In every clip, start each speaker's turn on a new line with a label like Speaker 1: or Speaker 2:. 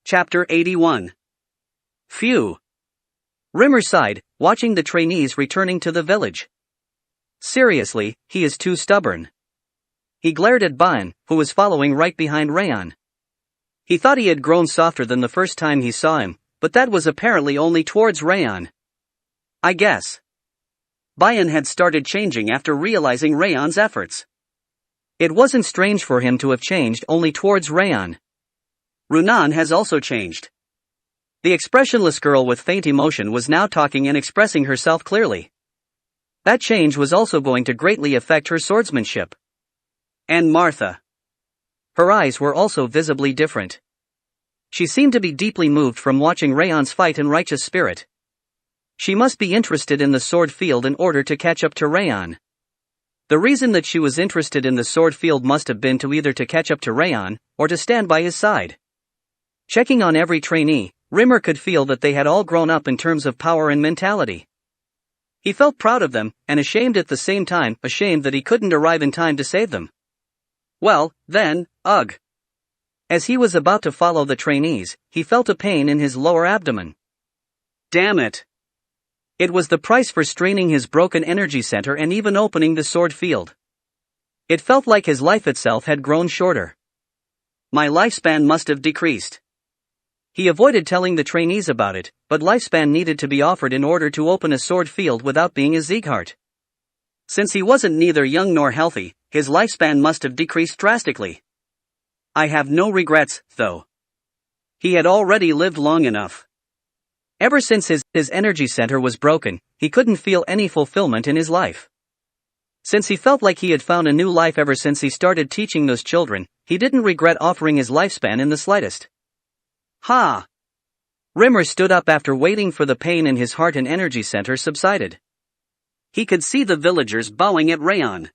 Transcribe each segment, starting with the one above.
Speaker 1: Chapter 81. Phew. Rimmer sighed, watching the trainees returning to the village. Seriously, he is too stubborn. He glared at Bayan, who was following right behind Raon. He thought he had grown softer than the first time he saw him, but that was apparently only towards Raon. I guess. Bayan had started changing after realizing Raon's efforts. It wasn't strange for him to have changed only towards Raon. Runan has also changed. The expressionless girl with faint emotion was now talking and expressing herself clearly. That change was also going to greatly affect her swordsmanship. And Martha. Her eyes were also visibly different. She seemed to be deeply moved from watching Raon's fight in righteous spirit. She must be interested in the sword field in order to catch up to Raon. The reason that she was interested in the sword field must have been to either to catch up to Raon, or to stand by his side. Checking on every trainee, Rimmer could feel that they had all grown up in terms of power and mentality. He felt proud of them, and ashamed at the same time, ashamed that he couldn't arrive in time to save them. Well, then, ugh. As he was about to follow the trainees, he felt a pain in his lower abdomen. Damn it. It was the price for straining his broken energy center and even opening the sword field. It felt like his life itself had grown shorter. My lifespan must have decreased. He avoided telling the trainees about it, but lifespan needed to be offered in order to open a sword field without being a Sieghart. Since he wasn't neither young nor healthy, his lifespan must have decreased drastically. I have no regrets, though. He had already lived long enough. Ever since his energy center was broken, he couldn't feel any fulfillment in his life. Since he felt like he had found a new life ever since he started teaching those children, he didn't regret offering his lifespan in the slightest. Ha! Rimmer stood up after waiting for the pain in his heart and energy center subsided. He could see the villagers bowing at Raon.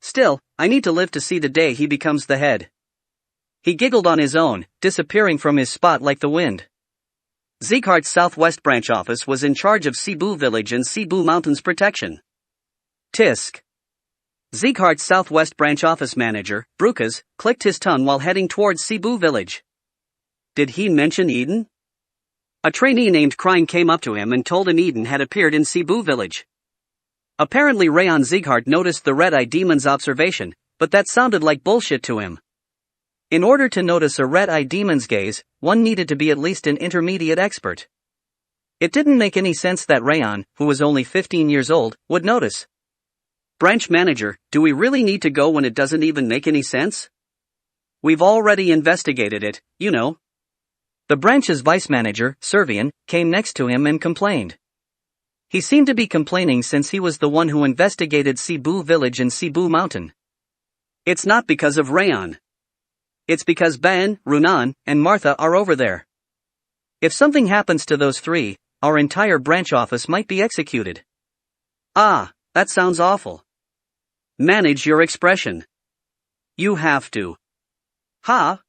Speaker 1: Still, I need to live to see the day he becomes the head. He giggled on his own, disappearing from his spot like the wind. Sieghart's Southwest branch office was in charge of Cebu Village and Cebu Mountains protection. Tisk. Sieghart's Southwest branch office manager, Brukas, clicked his tongue while heading towards Cebu Village. Did he mention Eden? A trainee named Krine came up to him and told him Eden had appeared in Cebu Village. Apparently Raon Sieghart noticed the red-eye demon's observation, but that sounded like bullshit to him. In order to notice a red-eye demon's gaze, one needed to be at least an intermediate expert. It didn't make any sense that Raon, who was only 15 years old, would notice. Branch manager, do we really need to go when it doesn't even make any sense? We've already investigated it, you know. The branch's vice manager, Servian, came next to him and complained. He seemed to be complaining since he was the one who investigated Cebu Village and Cebu Mountain. It's not because of Raon. It's because Ben, Runan, and Martha are over there. If something happens to those three, our entire branch office might be executed. Ah, that sounds awful. Manage your expression. You have to. Ha?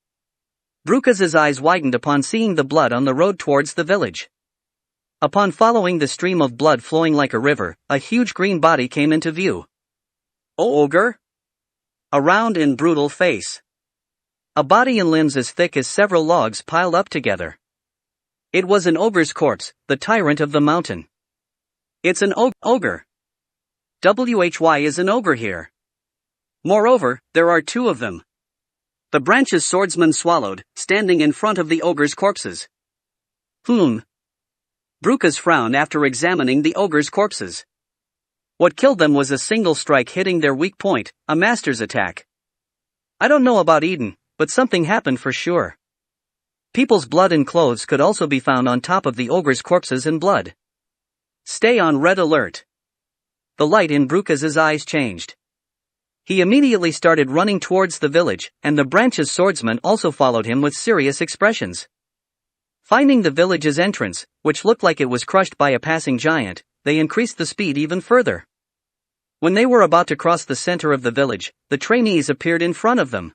Speaker 1: Brukas' eyes widened upon seeing the blood on the road towards the village. Upon following the stream of blood flowing like a river, a huge green body came into view. Oh, ogre? A round and brutal face. A body and limbs as thick as several logs piled up together. It was an ogre's corpse, the tyrant of the mountain. It's an ogre. WHY is an ogre here. Moreover, there are two of them. The branch's swordsman swallowed, standing in front of the ogre's corpses. Brukas frowned after examining the ogre's corpses. What killed them was a single strike hitting their weak point, a master's attack. I don't know about Eden, but something happened for sure. People's blood and clothes could also be found on top of the ogre's corpses and blood. Stay on red alert. The light in Brukas' eyes changed. He immediately started running towards the village, and the branch's swordsman also followed him with serious expressions. Finding the village's entrance, which looked like it was crushed by a passing giant, they increased the speed even further. When they were about to cross the center of the village, the trainees appeared in front of them.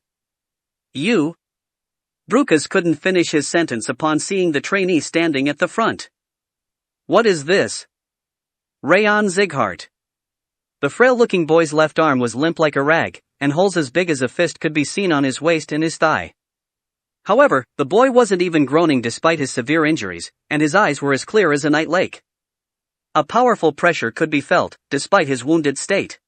Speaker 1: You? Brukas couldn't finish his sentence upon seeing the trainee standing at the front. What is this? Raon Sieghart. The frail-looking boy's left arm was limp like a rag, and holes as big as a fist could be seen on his waist and his thigh. However, the boy wasn't even groaning despite his severe injuries, and his eyes were as clear as a night lake. A powerful pressure could be felt, despite his wounded state.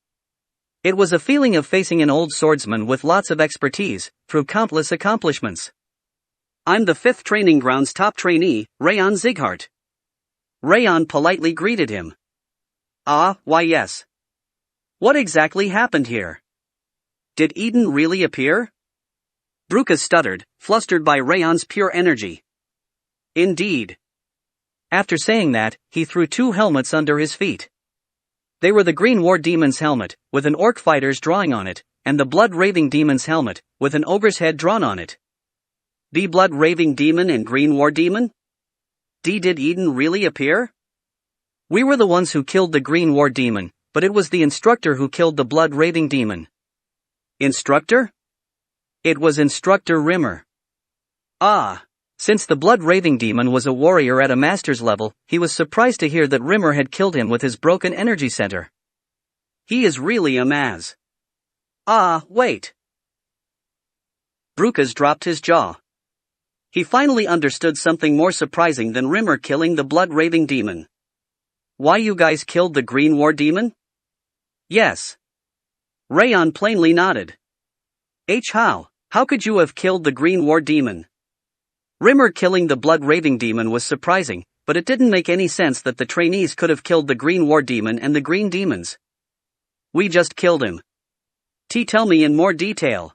Speaker 1: It was a feeling of facing an old swordsman with lots of expertise, through countless accomplishments. I'm the 5th training ground's top trainee, Raon Zighart. Raon politely greeted him. Ah, why yes. What exactly happened here? Did Eden really appear? Bruka stuttered, flustered by Raon's pure energy. Indeed. After saying that, he threw 2 helmets under his feet. They were the Green War Demon's helmet, with an orc fighter's drawing on it, and the Blood Raving Demon's helmet, with an ogre's head drawn on it. The Blood Raving Demon and Green War Demon? Did Eden really appear? We were the ones who killed the Green War Demon, but it was the instructor who killed the Blood Raving Demon. Instructor? It was Instructor Rimmer. Ah. Since the Blood Raving Demon was a warrior at a master's level, he was surprised to hear that Rimmer had killed him with his broken energy center. He is really a Maz. Ah, wait. Brukas dropped his jaw. He finally understood something more surprising than Rimmer killing the Blood Raving Demon. Why you guys killed the Green War Demon? Yes. Raon plainly nodded. How could you have killed the Green War Demon? Rimmer killing the Blood Raving Demon was surprising, but it didn't make any sense that the trainees could have killed the Green War Demon and the Green Demons. We just killed him. Tell me in more detail.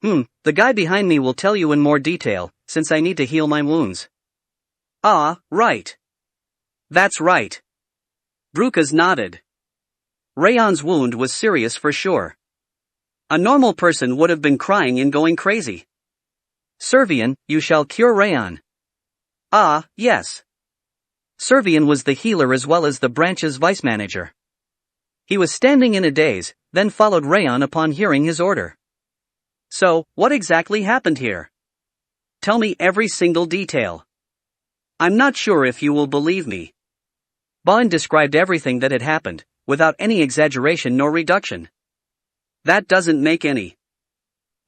Speaker 1: The guy behind me will tell you in more detail, since I need to heal my wounds. Ah, right. That's right. Brukas nodded. Raon's wound was serious for sure. A normal person would have been crying and going crazy. Servian, you shall cure Raon. Ah, yes. Servian was the healer as well as the branch's vice manager. He was standing in a daze, then followed Raon upon hearing his order. So, what exactly happened here? Tell me every single detail. I'm not sure if you will believe me. Bain described everything that had happened, without any exaggeration nor reduction. That doesn't make any.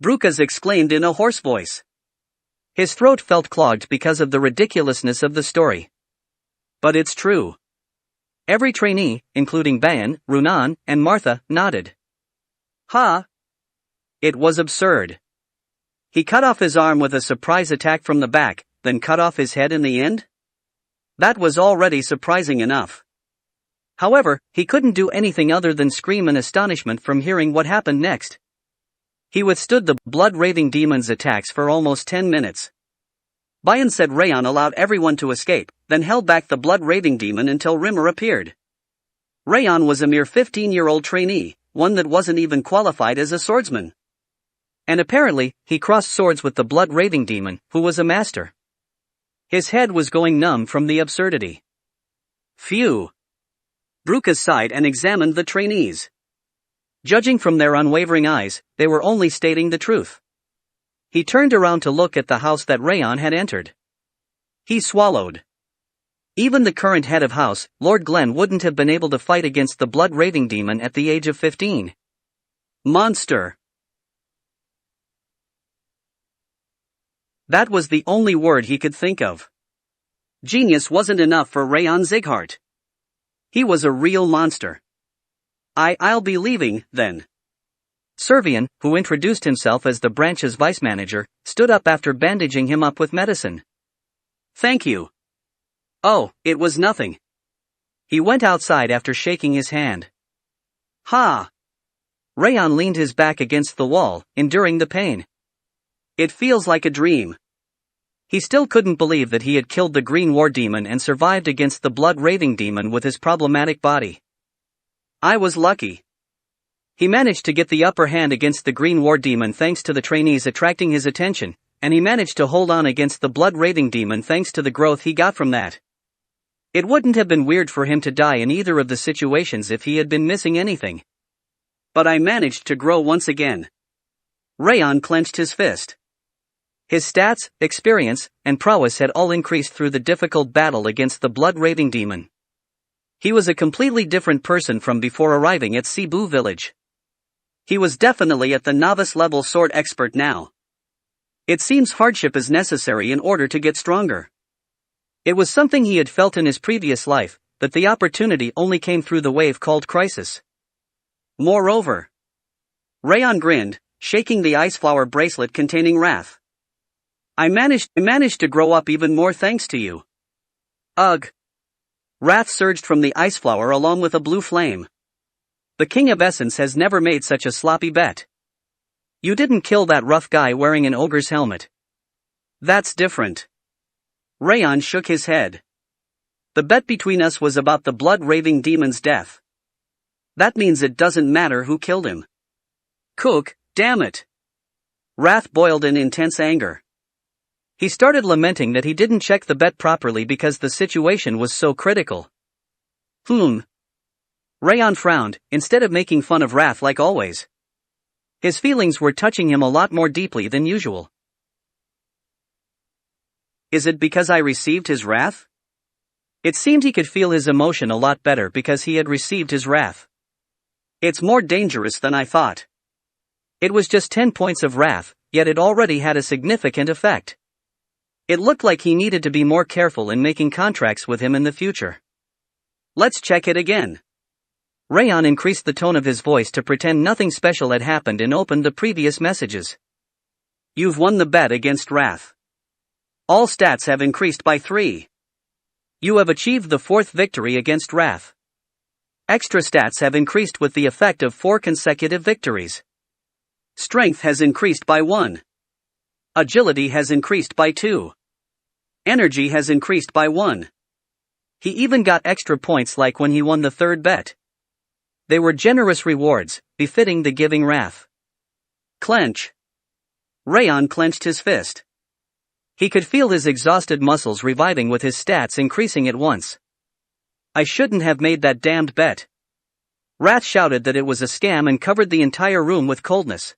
Speaker 1: Brukas exclaimed in a hoarse voice. His throat felt clogged because of the ridiculousness of the story. But it's true. Every trainee, including Bain, Runan, and Martha, nodded. It was absurd. He cut off his arm with a surprise attack from the back, then cut off his head in the end? That was already surprising enough. However, he couldn't do anything other than scream in astonishment from hearing what happened next. He withstood the Blood Raving Demon's attacks for almost 10 minutes. Bain said Raon allowed everyone to escape, then held back the Blood Raving Demon until Rimmer appeared. Raon was a mere 15-year-old trainee, one that wasn't even qualified as a swordsman. And apparently, he crossed swords with the Blood Raving Demon, who was a master. His head was going numb from the absurdity. Phew. Brukas sighed and examined the trainees. Judging from their unwavering eyes, they were only stating the truth. He turned around to look at the house that Raon had entered. He swallowed. Even the current head of house, Lord Glenn, wouldn't have been able to fight against the Blood Raving Demon at the age of 15. Monster. That was the only word he could think of. Genius wasn't enough for Raon Zighart. He was a real monster. I'll be leaving, then. Servian, who introduced himself as the branch's vice manager, stood up after bandaging him up with medicine. Thank you. Oh, it was nothing. He went outside after shaking his hand. Raon leaned his back against the wall, enduring the pain. It feels like a dream. He still couldn't believe that he had killed the Green War Demon and survived against the Blood Raving Demon with his problematic body. I was lucky. He managed to get the upper hand against the Green War Demon thanks to the trainees attracting his attention, and he managed to hold on against the Blood Raving Demon thanks to the growth he got from that. It wouldn't have been weird for him to die in either of the situations if he had been missing anything. But I managed to grow once again. Raon clenched his fist. His stats, experience, and prowess had all increased through the difficult battle against the Blood Raving Demon. He was a completely different person from before arriving at Cebu village. He was definitely at the novice level sword expert now. It seems hardship is necessary in order to get stronger. It was something he had felt in his previous life, but the opportunity only came through the wave called crisis. Moreover, Raon grinned, shaking the ice flower bracelet containing wrath. I managed to grow up even more thanks to you. Ugh. Wrath surged from the ice flower along with a blue flame. The King of Essence has never made such a sloppy bet. You didn't kill that rough guy wearing an ogre's helmet. That's different. Raon shook his head. The bet between us was about the blood-raving demon's death. That means it doesn't matter who killed him. Cook, damn it. Wrath boiled in intense anger. He started lamenting that he didn't check the bet properly because the situation was so critical. Raon frowned, instead of making fun of Wrath like always. His feelings were touching him a lot more deeply than usual. Is it because I received his wrath? It seemed he could feel his emotion a lot better because he had received his wrath. It's more dangerous than I thought. It was just 10 points of wrath, yet it already had a significant effect. It looked like he needed to be more careful in making contracts with him in the future. Let's check it again. Raon increased the tone of his voice to pretend nothing special had happened and opened the previous messages. You've won the bet against Wrath. All stats have increased by 3. You have achieved the 4th victory against Wrath. Extra stats have increased with the effect of 4 consecutive victories. Strength has increased by 1. Agility has increased by 2. Energy has increased by 1. He even got extra points like when he won the 3rd bet. They were generous rewards, befitting the giving Wrath. Clench. Raon clenched his fist. He could feel his exhausted muscles reviving with his stats increasing at once. I shouldn't have made that damned bet. Wrath shouted that it was a scam and covered the entire room with coldness.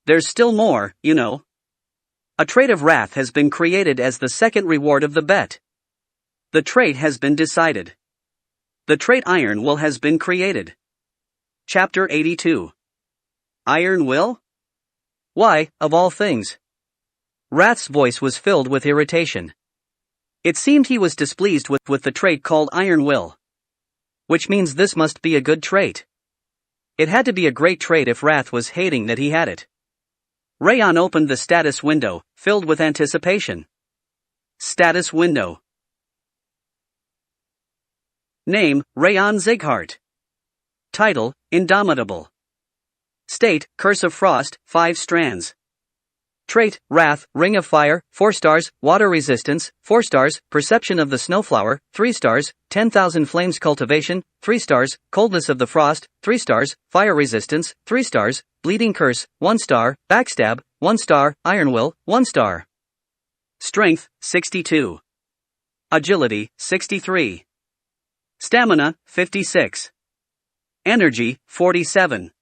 Speaker 1: There's still more, you know. A trait of Wrath has been created as the second reward of the bet. The trait has been decided. The trait Iron Will has been created. Chapter 82. Iron Will? Why, of all things? Wrath's voice was filled with irritation. It seemed he was displeased with the trait called Iron Will. Which means this must be a good trait. It had to be a great trait if Wrath was hating that he had it. Raon opened the status window, filled with anticipation. Status window. Name, Raon Zighart. Title, Indomitable. State, Curse of Frost, 5 strands. Trait, Wrath, Ring of Fire, 4 stars, Water Resistance, 4 stars, Perception of the Snowflower, 3 stars, 10,000 Flames Cultivation, 3 stars, Coldness of the Frost, 3 stars, Fire Resistance, 3 stars, Bleeding Curse, 1 star, Backstab, 1 star, Iron Will, 1 star. Strength, 62. Agility, 63. Stamina, 56. Energy, 47.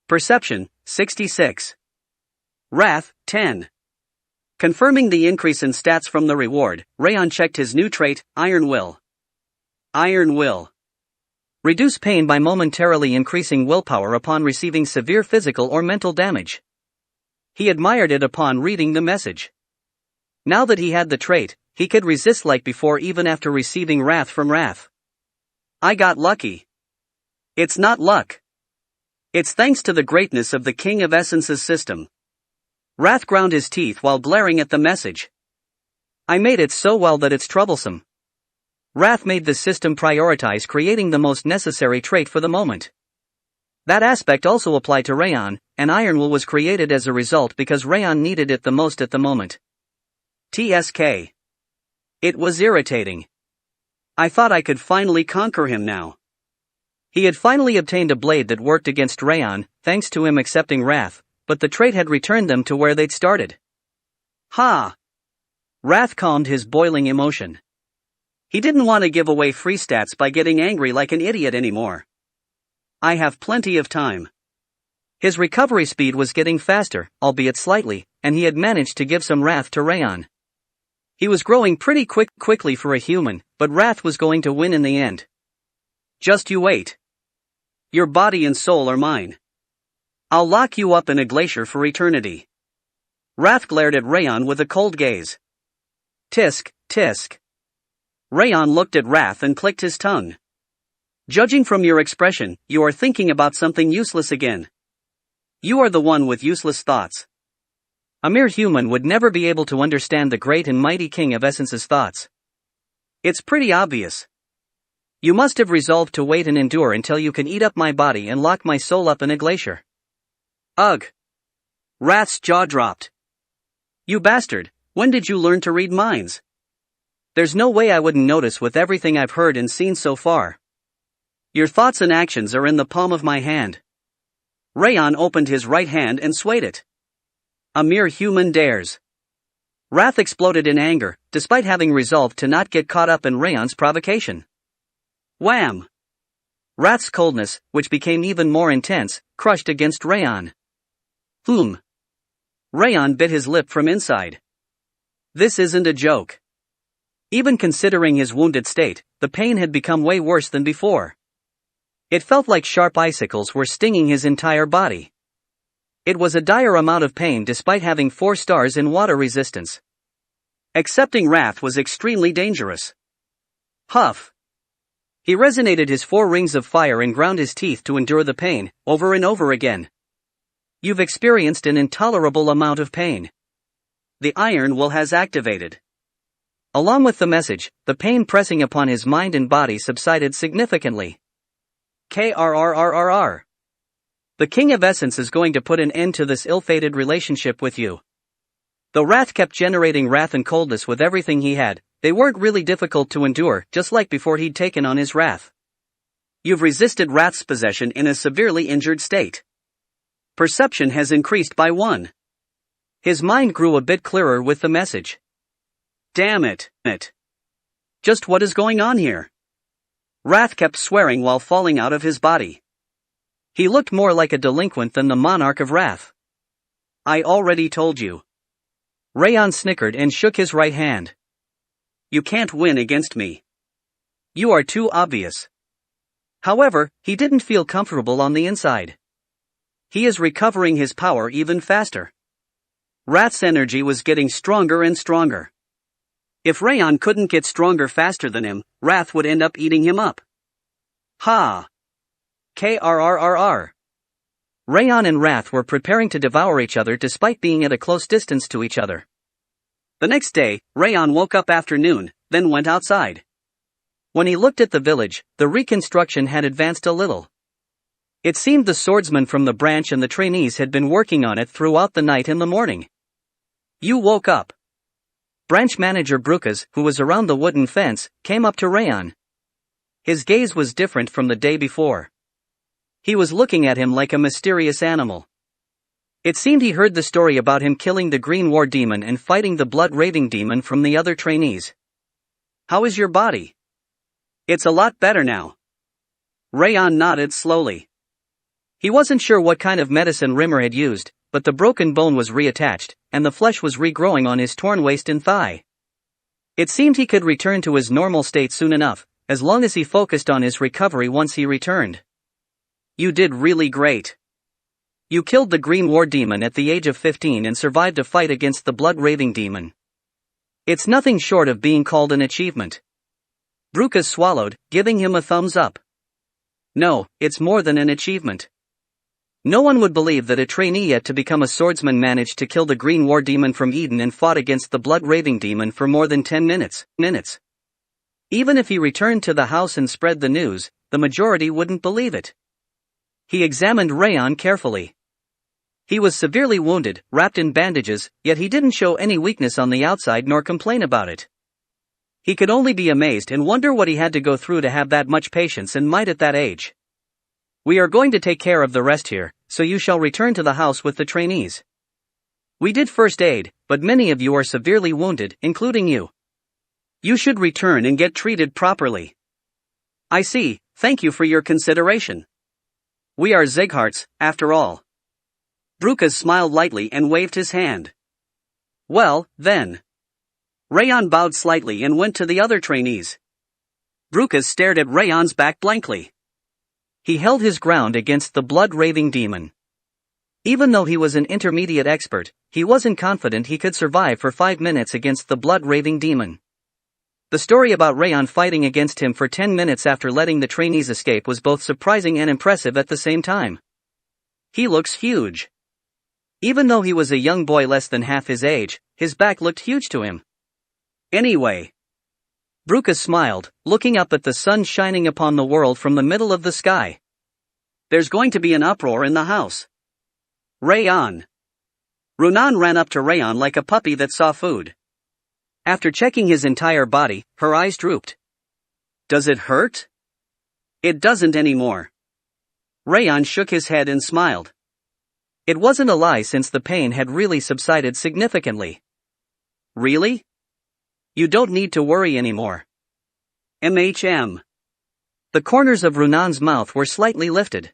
Speaker 1: Perception, 66. Wrath, 10. Confirming the increase in stats from the reward, Raon checked his new trait, Iron Will. Iron Will. Reduce pain by momentarily increasing willpower upon receiving severe physical or mental damage. He admired it upon reading the message. Now that he had the trait, he could resist like before even after receiving Wrath from Wrath. I got lucky. It's not luck. It's thanks to the greatness of the King of Essence's system. Wrath ground his teeth while glaring at the message. I made it so well that it's troublesome. Wrath made the system prioritize creating the most necessary trait for the moment. That aspect also applied to Raon, and Iron Will was created as a result because Raon needed it the most at the moment. TSK. It was irritating. I thought I could finally conquer him now. He had finally obtained a blade that worked against Raon, thanks to him accepting Wrath, but the trait had returned them to where they'd started. Ha! Wrath calmed his boiling emotion. He didn't want to give away free stats by getting angry like an idiot anymore. I have plenty of time. His recovery speed was getting faster, albeit slightly, and he had managed to give some Wrath to Raon. He was growing pretty quickly for a human, but Wrath was going to win in the end. Just you wait. Your body and soul are mine. I'll lock you up in a glacier for eternity. Wrath glared at Raon with a cold gaze. Tisk, tisk. Raon looked at Wrath and clicked his tongue. Judging from your expression, you are thinking about something useless again. You are the one with useless thoughts. A mere human would never be able to understand the great and mighty King of Essence's thoughts. It's pretty obvious. You must have resolved to wait and endure until you can eat up my body and lock my soul up in a glacier. Ugh. Wrath's jaw dropped. You bastard, when did you learn to read minds? There's no way I wouldn't notice with everything I've heard and seen so far. Your thoughts and actions are in the palm of my hand. Raon opened his right hand and swayed it. A mere human dares. Wrath exploded in anger, despite having resolved to not get caught up in Raon's provocation. Wham! Wrath's coldness, which became even more intense, crushed against Raon. Raon bit his lip from inside. This isn't a joke. Even considering his wounded state, the pain had become way worse than before. It felt like sharp icicles were stinging his entire body. It was a dire amount of pain despite having 4 stars in water resistance. Accepting Wrath was extremely dangerous. Huff. He resonated his 4 rings of fire and ground his teeth to endure the pain, over and over again. You've experienced an intolerable amount of pain. The iron will has activated. Along with the message, the pain pressing upon his mind and body subsided significantly. KRRRRR. The King of Essence is going to put an end to this ill-fated relationship with you. Though Wrath kept generating wrath and coldness with everything he had, they weren't really difficult to endure, just like before he'd taken on his wrath. You've resisted Wrath's possession in a severely injured state. Perception has increased by 1. His mind grew a bit clearer with the message. Damn it. Just what is going on here? Wrath kept swearing while falling out of his body. He looked more like a delinquent than the monarch of Wrath. I already told you. Raon snickered and shook his right hand. You can't win against me. You are too obvious. However, he didn't feel comfortable on the inside. He is recovering his power even faster. Wrath's energy was getting stronger and stronger. If Raon couldn't get stronger faster than him, Wrath would end up eating him up. Ha! KRRRR. Raon and Wrath were preparing to devour each other despite being at a close distance to each other. The next day, Raon woke up after noon, then went outside. When he looked at the village, the reconstruction had advanced a little. It seemed the swordsman from the branch and the trainees had been working on it throughout the night and the morning. You woke up. Branch manager Brukas, who was around the wooden fence, came up to Raon. His gaze was different from the day before. He was looking at him like a mysterious animal. It seemed he heard the story about him killing the Green War Demon and fighting the Blood-Raving Demon from the other trainees. How is your body? It's a lot better now. Raon nodded slowly. He wasn't sure what kind of medicine Rimmer had used, but the broken bone was reattached, and the flesh was regrowing on his torn waist and thigh. It seemed he could return to his normal state soon enough, as long as he focused on his recovery once he returned. You did really great. You killed the Green War Demon at the age of 15 and survived a fight against the Blood-Raving Demon. It's nothing short of being called an achievement. Brukas swallowed, giving him a thumbs up. No, it's more than an achievement. No one would believe that a trainee yet to become a swordsman managed to kill the Green War Demon from Eden and fought against the Blood-Raving Demon for more than 10 minutes. Even if he returned to the house and spread the news, the majority wouldn't believe it. He examined Raon carefully. He was severely wounded, wrapped in bandages, yet he didn't show any weakness on the outside nor complain about it. He could only be amazed and wonder what he had to go through to have that much patience and might at that age. We are going to take care of the rest here, so you shall return to the house with the trainees. We did first aid, but many of you are severely wounded, including you. You should return and get treated properly. I see, thank you for your consideration. We are Zigharts, after all. Brukas smiled lightly and waved his hand. Well, then. Raon bowed slightly and went to the other trainees. Brukas stared at Raon's back blankly. He held his ground against the Blood-Raving Demon. Even though he was an intermediate expert, he wasn't confident he could survive for 5 minutes against the blood-raving demon. The story about Raon fighting against him for 10 minutes after letting the trainees escape was both surprising and impressive at the same time. He looks huge. Even though he was a young boy less than half his age, his back looked huge to him. Anyway. Bruca smiled, looking up at the sun shining upon the world from the middle of the sky. There's going to be an uproar in the house. Raon. Runan ran up to Raon like a puppy that saw food. After checking his entire body, her eyes drooped. Does it hurt? It doesn't anymore. Raon shook his head and smiled. It wasn't a lie since the pain had really subsided significantly. Really? You don't need to worry anymore. MHM. The corners of Runan's mouth were slightly lifted.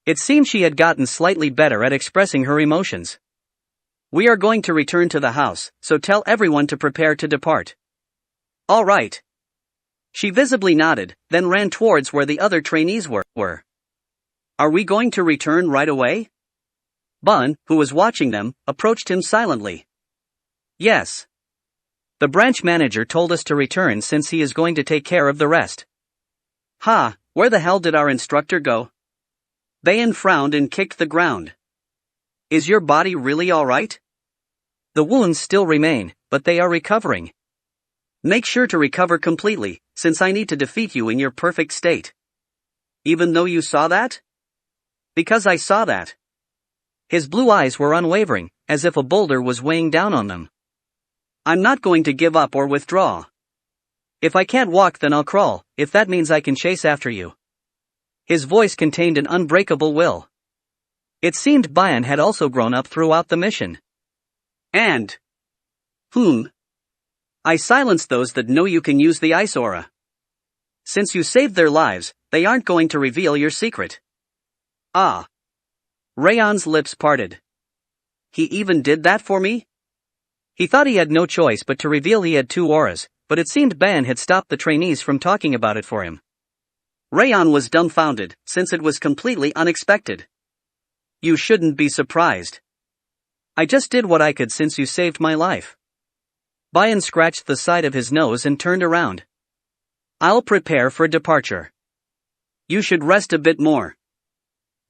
Speaker 1: It seemed she had gotten slightly better at expressing her emotions. We are going to return to the house, so tell everyone to prepare to depart. All right. She visibly nodded, then ran towards where the other trainees were. Are we going to return right away? Bun, who was watching them, approached him silently. Yes. The branch manager told us to return since he is going to take care of the rest. Ha, where the hell did our instructor go? Bayan frowned and kicked the ground. Is your body really all right? The wounds still remain, but they are recovering. Make sure to recover completely, since I need to defeat you in your perfect state. Even though you saw that? Because I saw that. His blue eyes were unwavering, as if a boulder was weighing down on them. I'm not going to give up or withdraw. If I can't walk, then I'll crawl, if that means I can chase after you. His voice contained an unbreakable will. It seemed Bayan had also grown up throughout the mission. And I silenced those that know you can use the ice aura. Since you saved their lives, they aren't going to reveal your secret. Ah. Raon's lips parted. He even did that for me? He thought he had no choice but to reveal he had 2 auras, but it seemed Bayan had stopped the trainees from talking about it for him. Raon was dumbfounded, since it was completely unexpected. You shouldn't be surprised. I just did what I could since you saved my life. Bayan scratched the side of his nose and turned around. I'll prepare for departure. You should rest a bit more.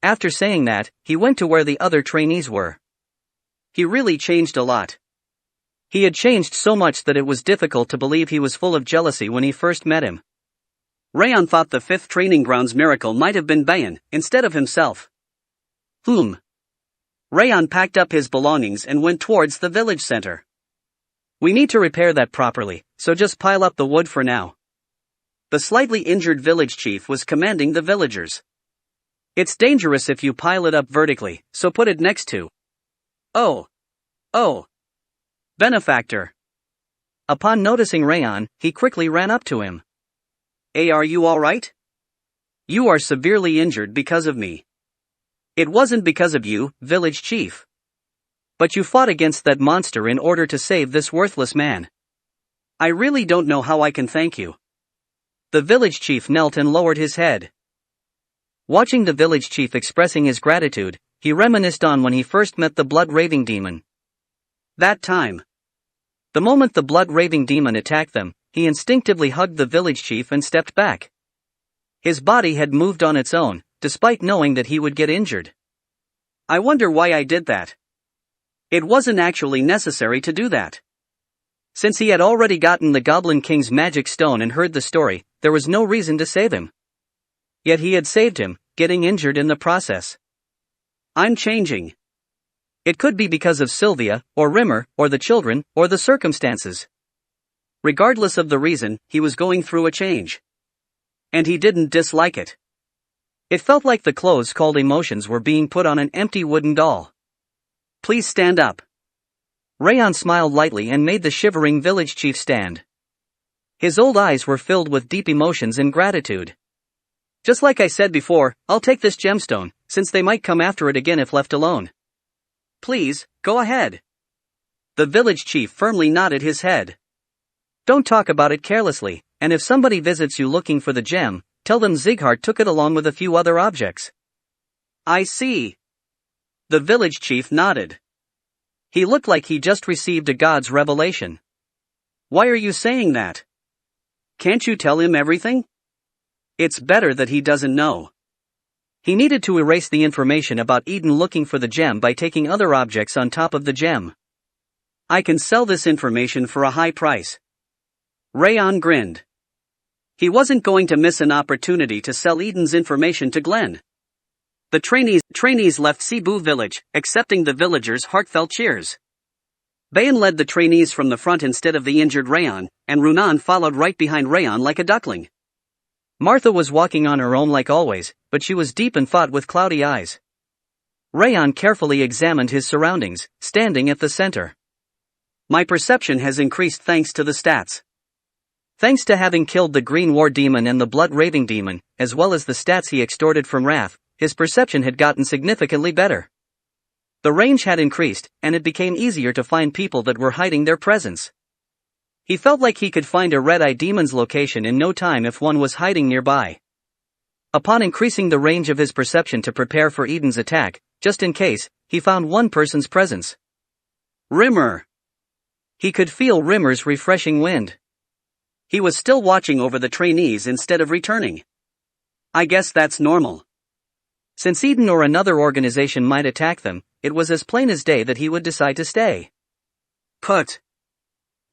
Speaker 1: After saying that, he went to where the other trainees were. He really changed a lot. He had changed so much that it was difficult to believe he was full of jealousy when he first met him. Raon thought the 5th training grounds miracle might have been Bayan, instead of himself. Raon packed up his belongings and went towards the village center. We need to repair that properly, so just pile up the wood for now. The slightly injured village chief was commanding the villagers. It's dangerous if you pile it up vertically, so put it next to. Oh. Benefactor. Upon noticing Raon, he quickly ran up to him. Hey, are you alright? You are severely injured because of me. It wasn't because of you, village chief. But you fought against that monster in order to save this worthless man. I really don't know how I can thank you. The village chief knelt and lowered his head. Watching the village chief expressing his gratitude, he reminisced on when he first met the blood-raving demon. That time. The moment the blood-raving demon attacked them, he instinctively hugged the village chief and stepped back. His body had moved on its own, despite knowing that he would get injured. I wonder why I did that. It wasn't actually necessary to do that. Since he had already gotten the Goblin King's magic stone and heard the story, there was no reason to save him. Yet he had saved him, getting injured in the process. I'm changing. It could be because of Sylvia, or Rimmer, or the children, or the circumstances. Regardless of the reason, he was going through a change. And he didn't dislike it. It felt like the clothes called emotions were being put on an empty wooden doll. Please stand up. Raon smiled lightly and made the shivering village chief stand. His old eyes were filled with deep emotions and gratitude. Just like I said before, I'll take this gemstone, since they might come after it again if left alone. Please, go ahead. The village chief firmly nodded his head. Don't talk about it carelessly, and if somebody visits you looking for the gem, tell them Zighart took it along with a few other objects. I see. The village chief nodded. He looked like he just received a god's revelation. Why are you saying that? Can't you tell him everything? It's better that he doesn't know. He needed to erase the information about Eden looking for the gem by taking other objects on top of the gem. I can sell this information for a high price. Raon grinned. He wasn't going to miss an opportunity to sell Eden's information to Glenn. The trainees left Cebu village, accepting the villagers' heartfelt cheers. Bayan led the trainees from the front instead of the injured Raon, and Runan followed right behind Raon like a duckling. Martha was walking on her own like always, but she was deep in thought with cloudy eyes. Raon carefully examined his surroundings, standing at the center. My perception has increased thanks to the stats. Thanks to having killed the Green War Demon and the Blood-Raving Demon, as well as the stats he extorted from Wrath, his perception had gotten significantly better. The range had increased, and it became easier to find people that were hiding their presence. He felt like he could find a Red-Eye Demon's location in no time if one was hiding nearby. Upon increasing the range of his perception to prepare for Eden's attack, just in case, he found one person's presence. Rimmer. He could feel Rimmer's refreshing wind. He was still watching over the trainees instead of returning. I guess that's normal. Since Eden or another organization might attack them, it was as plain as day that he would decide to stay. Put.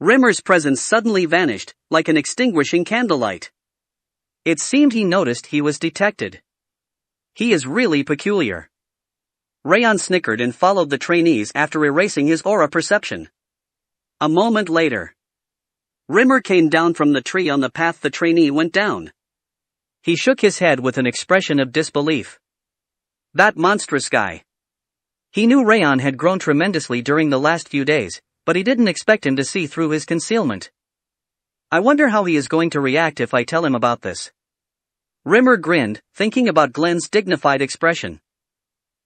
Speaker 1: Rimmer's presence suddenly vanished, like an extinguishing candlelight. It seemed he noticed he was detected. He is really peculiar. Raon snickered and followed the trainees after erasing his aura perception. A moment later, Rimmer came down from the tree on the path the trainee went down. He shook his head with an expression of disbelief. That monstrous guy. He knew Raon had grown tremendously during the last few days, but he didn't expect him to see through his concealment. I wonder how he is going to react if I tell him about this. Rimmer grinned, thinking about Glenn's dignified expression.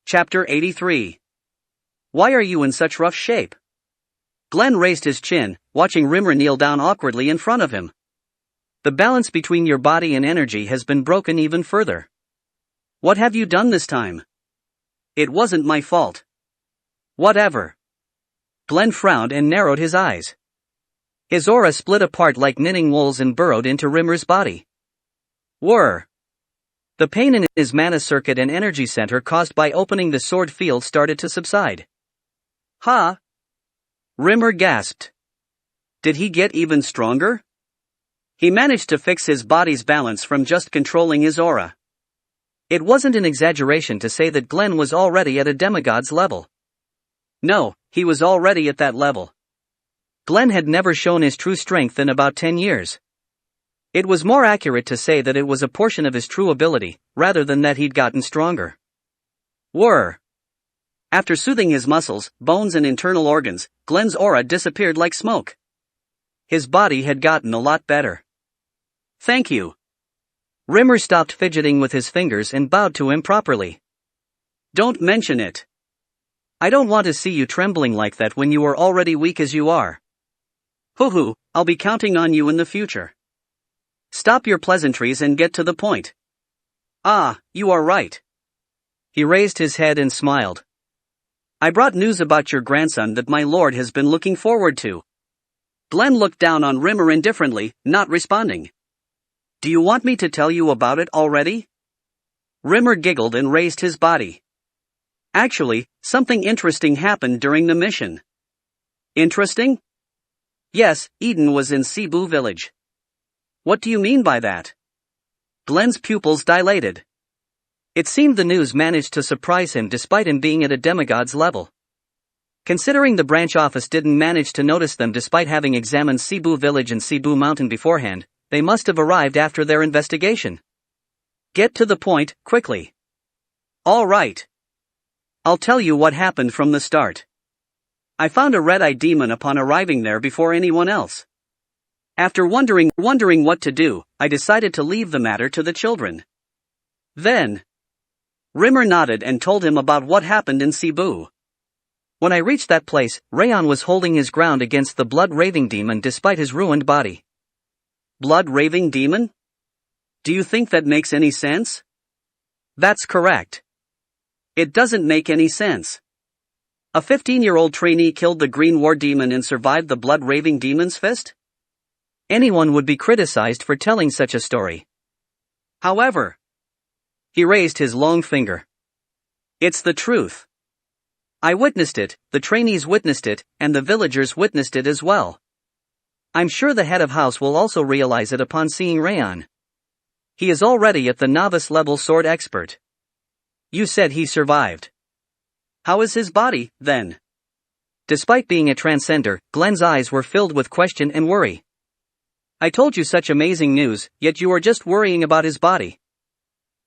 Speaker 1: Chapter 83. Why are you in such rough shape? Glenn raised his chin, watching Rimmer kneel down awkwardly in front of him. The balance between your body and energy has been broken even further. What have you done this time? It wasn't my fault. Whatever. Glenn frowned and narrowed his eyes. His aura split apart like knitting wools and burrowed into Rimmer's body. Whir. The pain in his mana circuit and energy center caused by opening the sword field started to subside. Ha! Rimmer gasped. Did he get even stronger? He managed to fix his body's balance from just controlling his aura. It wasn't an exaggeration to say that Glenn was already at a demigod's level. No, he was already at that level. Glenn had never shown his true strength in about 10 years. It was more accurate to say that it was a portion of his true ability, rather than that he'd gotten stronger. Whir. After soothing his muscles, bones and internal organs, Glenn's aura disappeared like smoke. His body had gotten a lot better. Thank you. Rimmer stopped fidgeting with his fingers and bowed to him properly. Don't mention it. I don't want to see you trembling like that when you are already weak as you are. Hoo-hoo, I'll be counting on you in the future. Stop your pleasantries and get to the point. Ah, you are right. He raised his head and smiled. I brought news about your grandson that my lord has been looking forward to. Glenn looked down on Rimmer indifferently, not responding. Do you want me to tell you about it already? Rimmer giggled and raised his body. Actually, something interesting happened during the mission. Interesting? Yes, Eden was in Cebu village. What do you mean by that? Glenn's pupils dilated. It seemed the news managed to surprise him despite him being at a demigod's level. Considering the branch office didn't manage to notice them despite having examined Cebu village and Cebu mountain beforehand, they must have arrived after their investigation. Get to the point, quickly. All right. I'll tell you what happened from the start. I found a red-eye demon upon arriving there before anyone else. After wondering what to do, I decided to leave the matter to the children. Then, Rimmer nodded and told him about what happened in Cebu. When I reached that place, Raon was holding his ground against the blood-raving demon despite his ruined body. Blood-raving demon? Do you think that makes any sense? That's correct. It doesn't make any sense. A 15-year-old trainee killed the green war demon and survived the blood-raving demon's fist? Anyone would be criticized for telling such a story. However, he raised his long finger. It's the truth. I witnessed it, the trainees witnessed it, and the villagers witnessed it as well. I'm sure the head of house will also realize it upon seeing Raon. He is already at the novice-level sword expert. You said he survived. How is his body, then? Despite being a transcender, Glenn's eyes were filled with question and worry. I told you such amazing news, yet you are just worrying about his body.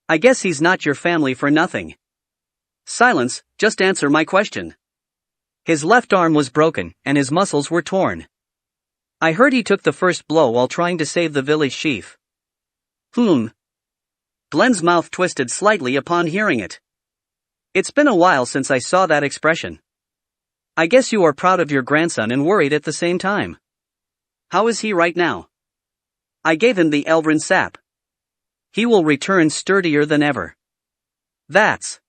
Speaker 1: I guess he's not your family for nothing. Silence, just answer my question. His left arm was broken, and his muscles were torn. I heard he took the first blow while trying to save the village chief. Glenn's mouth twisted slightly upon hearing it. It's been a while since I saw that expression. I guess you are proud of your grandson and worried at the same time. How is he right now? I gave him the Elvrin sap. He will return sturdier than ever. That's...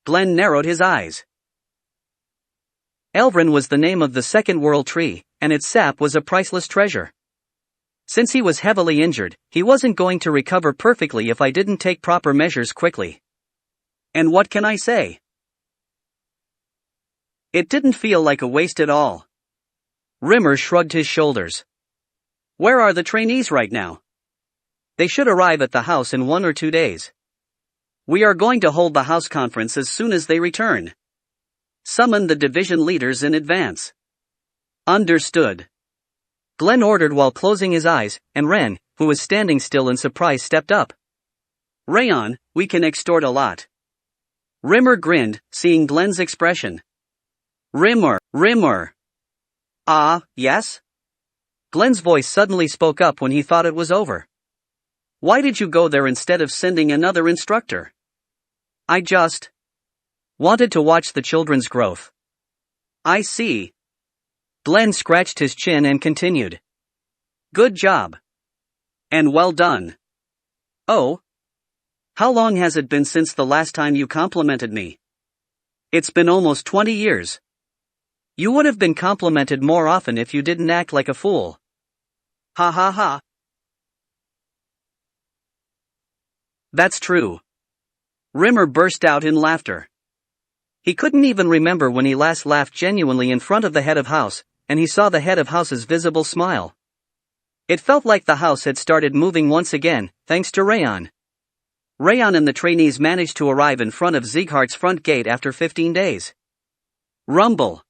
Speaker 1: Glenn narrowed his eyes. Elvrin was the name of the second world tree, and its sap was a priceless treasure. Since he was heavily injured, he wasn't going to recover perfectly if I didn't take proper measures quickly. And what can I say? It didn't feel like a waste at all. Rimmer shrugged his shoulders. Where are the trainees right now? They should arrive at the house in 1 or 2 days. We are going to hold the house conference as soon as they return. Summon the division leaders in advance. Understood. Glenn ordered while closing his eyes, and Ren, who was standing still in surprise, stepped up. Raon, we can extort a lot. Rimmer grinned, seeing Glenn's expression. Rimmer. Ah, yes? Glenn's voice suddenly spoke up when he thought it was over. Why did you go there instead of sending another instructor? I just wanted to watch the children's growth. I see. Glenn scratched his chin and continued. Good job. And well done. Oh? How long has it been since the last time you complimented me? It's been almost 20 years. You would have been complimented more often if you didn't act like a fool. Ha ha ha. That's true. Rimmer burst out in laughter. He couldn't even remember when he last laughed genuinely in front of the head of house, and he saw the head of house's visible smile. It felt like the house had started moving once again, thanks to Raon. Raon and the trainees managed to arrive in front of Sieghart's front gate after 15 days. Rumble.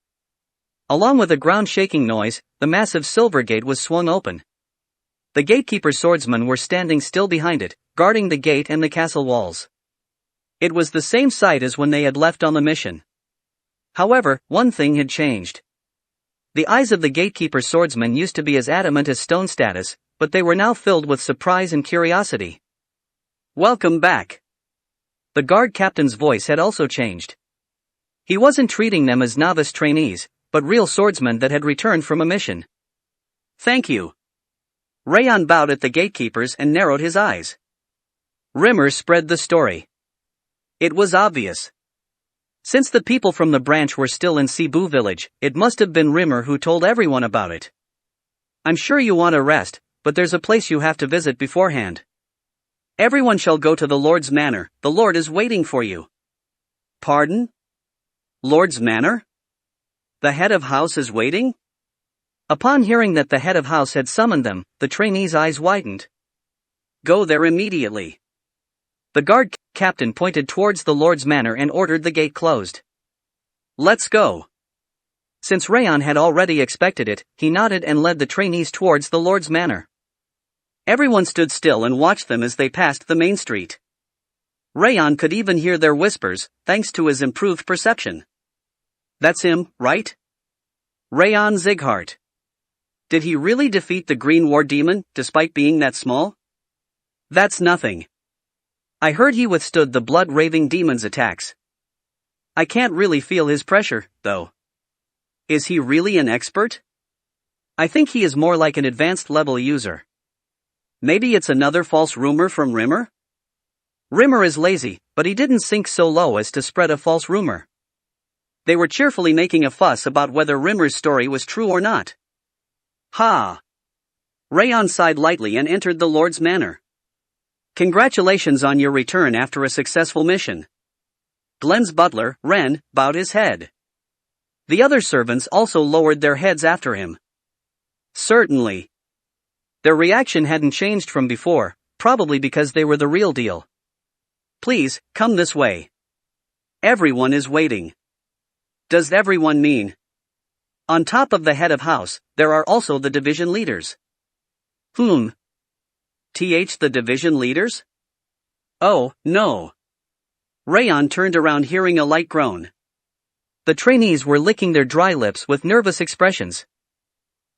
Speaker 1: Along with a ground-shaking noise, the massive silver gate was swung open. The gatekeeper's swordsmen were standing still behind it, guarding the gate and the castle walls. It was the same sight as when they had left on the mission. However, one thing had changed. The eyes of the gatekeeper's swordsmen used to be as adamant as stone status, but they were now filled with surprise and curiosity. Welcome back. The guard captain's voice had also changed. He wasn't treating them as novice trainees, but real swordsmen that had returned from a mission. Thank you. Raon bowed at the gatekeepers and narrowed his eyes. Rimmer spread the story. It was obvious. Since the people from the branch were still in Cebu village, it must have been Rimmer who told everyone about it. I'm sure you want to rest, but there's a place you have to visit beforehand. Everyone shall go to the Lord's Manor, the Lord is waiting for you. Pardon? Lord's Manor? The head of house is waiting? Upon hearing that the head of house had summoned them, the trainee's eyes widened. Go there immediately. The guard captain pointed towards the Lord's Manor and ordered the gate closed. Let's go. Since Raon had already expected it, he nodded and led the trainees towards the Lord's Manor. Everyone stood still and watched them as they passed the main street. Raon could even hear their whispers, thanks to his improved perception. That's him, right? Raon Sieghart. Did he really defeat the Green War Demon, despite being that small? That's nothing. I heard he withstood the blood-raving demon's attacks. I can't really feel his pressure, though. Is he really an expert? I think he is more like an advanced level user. Maybe it's another false rumor from Rimmer? Rimmer is lazy, but he didn't sink so low as to spread a false rumor. They were cheerfully making a fuss about whether Rimmer's story was true or not. Ha! Raon sighed lightly and entered the Lord's manor. Congratulations on your return after a successful mission. Glenn's butler, Ren, bowed his head. The other servants also lowered their heads after him. Certainly. Their reaction hadn't changed from before, probably because they were the real deal. Please, come this way. Everyone is waiting. Does everyone mean? On top of the head of house, there are also the division leaders. The division leaders? Oh, no. Raon turned around hearing a light groan. The trainees were licking their dry lips with nervous expressions.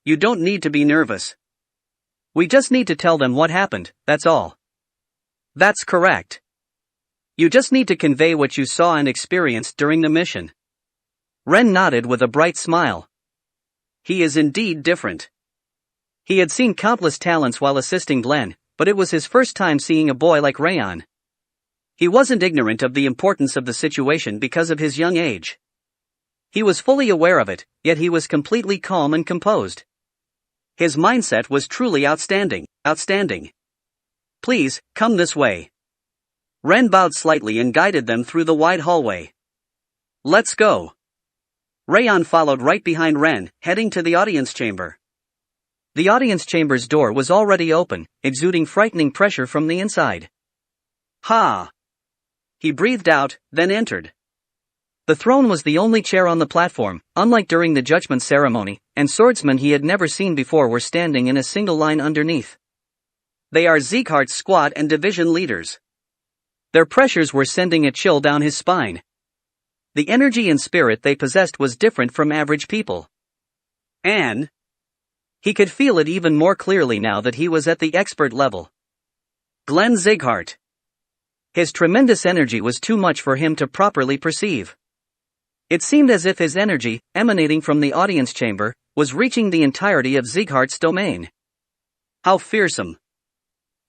Speaker 1: You don't need to be nervous. We just need to tell them what happened, that's all. That's correct. You just need to convey what you saw and experienced during the mission. Ren nodded with a bright smile. He is indeed different. He had seen countless talents while assisting Glenn, but it was his first time seeing a boy like Raon. He wasn't ignorant of the importance of the situation because of his young age. He was fully aware of it, yet he was completely calm and composed. His mindset was truly outstanding. Please, come this way. Ren bowed slightly and guided them through the wide hallway. Let's go. Raon followed right behind Ren, heading to the audience chamber. The audience chamber's door was already open, exuding frightening pressure from the inside. Ha! He breathed out, then entered. The throne was the only chair on the platform, unlike during the judgment ceremony, and swordsmen he had never seen before were standing in a single line underneath. They are Sieghart's squad and division leaders. Their pressures were sending a chill down his spine. The energy and spirit they possessed was different from average people. And he could feel it even more clearly now that he was at the expert level. Glenn Sieghardt. His tremendous energy was too much for him to properly perceive. It seemed as if his energy, emanating from the audience chamber, was reaching the entirety of Sieghardt's domain. How fearsome.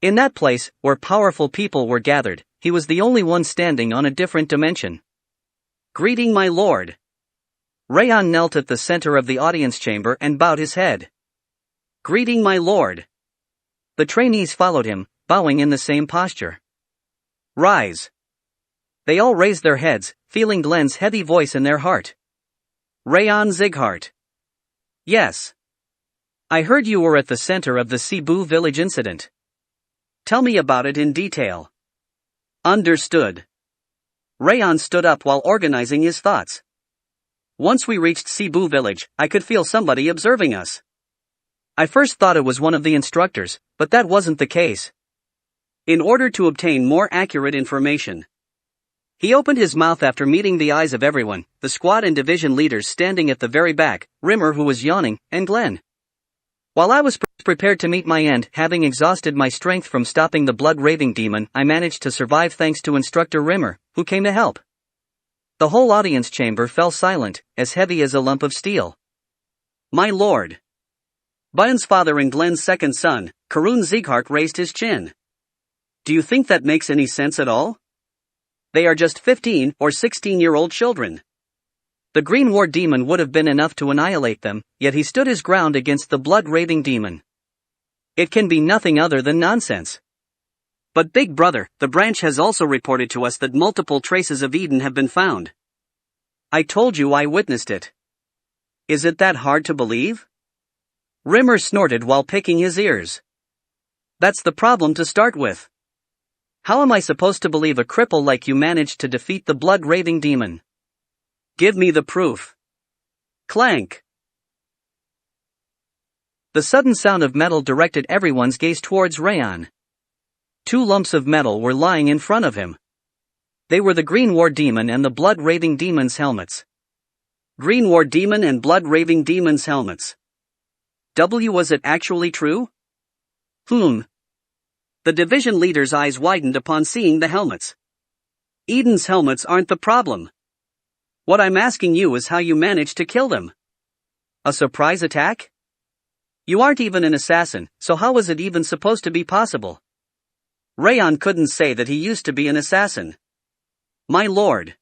Speaker 1: In that place, where powerful people were gathered, he was the only one standing on a different dimension. Greeting my lord. Raon knelt at the center of the audience chamber and bowed his head. Greeting my lord. The trainees followed him, bowing in the same posture. Rise. They all raised their heads, feeling Glenn's heavy voice in their heart. Raon Sieghardt. Yes. I heard you were at the center of the Cebu village incident. Tell me about it in detail. Understood. Raon stood up while organizing his thoughts. Once we reached Cebu village, I could feel somebody observing us. I first thought it was one of the instructors, but that wasn't the case. In order to obtain more accurate information, he opened his mouth after meeting the eyes of everyone, the squad and division leaders standing at the very back, Rimmer who was yawning, and Glenn. While I was prepared to meet my end, having exhausted my strength from stopping the blood-raving demon, I managed to survive thanks to Instructor Rimmer, who came to help. The whole audience chamber fell silent, as heavy as a lump of steel. My lord. Button's father and Glenn's second son, Karun Sieghardt, raised his chin. Do you think that makes any sense at all? They are just 15 or 16-year-old children. The Green War demon would have been enough to annihilate them, yet he stood his ground against the blood-raving demon. It can be nothing other than nonsense. But Big Brother, the branch has also reported to us that multiple traces of Eden have been found. I told you I witnessed it. Is it that hard to believe? Rimmer snorted while picking his ears. That's the problem to start with. How am I supposed to believe a cripple like you managed to defeat the blood-raving demon? Give me the proof. Clank. The sudden sound of metal directed everyone's gaze towards Raon. 2 lumps of metal were lying in front of him. They were the Green War Demon and the Blood-Raving Demon's helmets. Green War Demon and Blood-Raving Demon's helmets. Was it actually true? The division leader's eyes widened upon seeing the helmets. Eden's helmets aren't the problem. What I'm asking you is how you managed to kill them. A surprise attack? You aren't even an assassin, so how was it even supposed to be possible? Raon couldn't say that he used to be an assassin. My lord.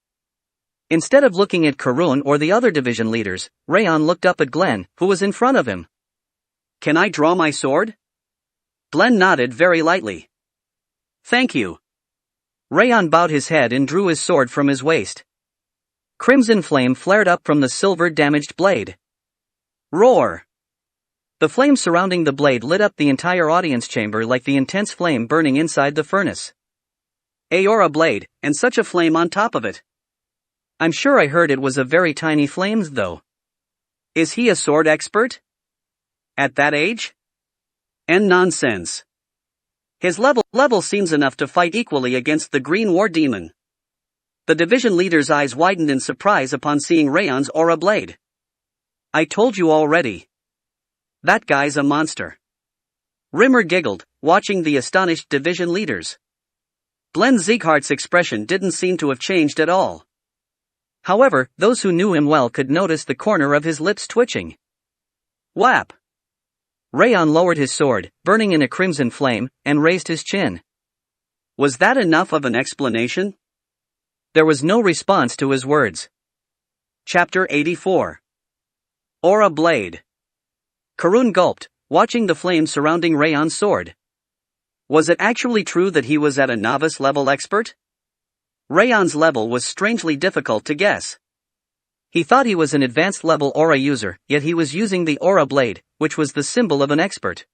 Speaker 1: Instead of looking at Karun or the other division leaders, Raon looked up at Glenn, who was in front of him. Can I draw my sword? Glenn nodded very lightly. Thank you. Raon bowed his head and drew his sword from his waist. Crimson flame flared up from the silver-damaged blade. Roar! The flame surrounding the blade lit up the entire audience chamber like the intense flame burning inside the furnace. Aora blade, and such a flame on top of it. I'm sure I heard it was a very tiny flame though. Is he a sword expert? At that age? And nonsense. His level seems enough to fight equally against the Green War Demon. The division leader's eyes widened in surprise upon seeing Raon's aura blade. I told you already. That guy's a monster. Rimmer giggled, watching the astonished division leaders. Glenn Sieghart's expression didn't seem to have changed at all. However, those who knew him well could notice the corner of his lips twitching. Whap! Raon lowered his sword, burning in a crimson flame, and raised his chin. Was that enough of an explanation? There was no response to his words. Chapter 84. Aura Blade. Karun gulped, watching the flame surrounding Raon's sword. Was it actually true that he was at a novice-level expert? Raon's level was strangely difficult to guess. He thought he was an advanced-level aura user, yet he was using the aura blade, which was the symbol of an expert.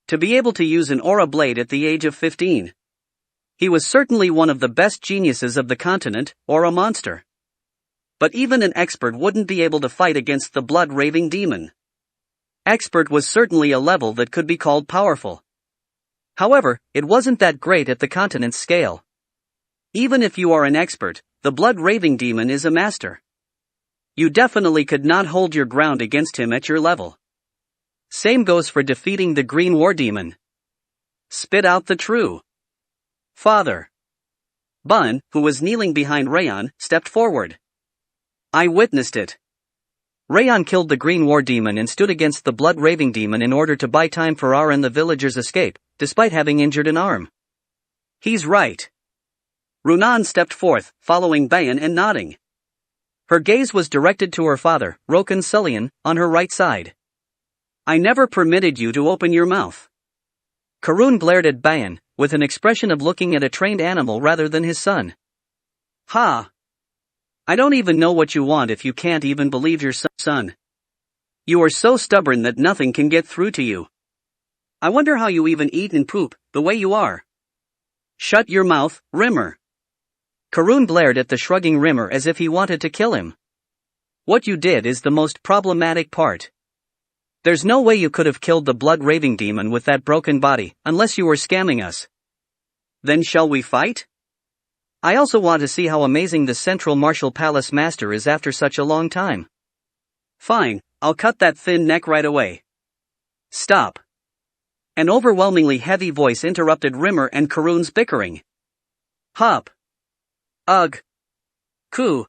Speaker 1: To be able to use an aura blade at the age of 15. He was certainly one of the best geniuses of the continent, or a monster. But even an expert wouldn't be able to fight against the blood-raving demon. Expert was certainly a level that could be called powerful. However, it wasn't that great at the continent's scale. Even if you are an expert, the blood-raving demon is a master. You definitely could not hold your ground against him at your level. Same goes for defeating the Green War Demon. Spit out the true father. Bun, who was kneeling behind Raon, stepped forward. I witnessed it. Raon killed the Green War Demon and stood against the blood-raving demon in order to buy time for our and the villagers' escape, despite having injured an arm. He's right. Runan stepped forth, following Bayan and nodding. Her gaze was directed to her father, Rokan Sullian, on her right side. I never permitted you to open your mouth. Karun glared at Bayan, with an expression of looking at a trained animal rather than his son. Ha! I don't even know what you want if you can't even believe your son. You are so stubborn that nothing can get through to you. I wonder how you even eat and poop, the way you are. Shut your mouth, Rimmer. Karun glared at the shrugging Rimmer as if he wanted to kill him. What you did is the most problematic part. There's no way you could have killed the blood-raving demon with that broken body, unless you were scamming us. Then shall we fight? I also want to see how amazing the Central Martial Palace Master is after such a long time. Fine, I'll cut that thin neck right away. Stop. An overwhelmingly heavy voice interrupted Rimmer and Karun's bickering. Hop. Ugh. Coo.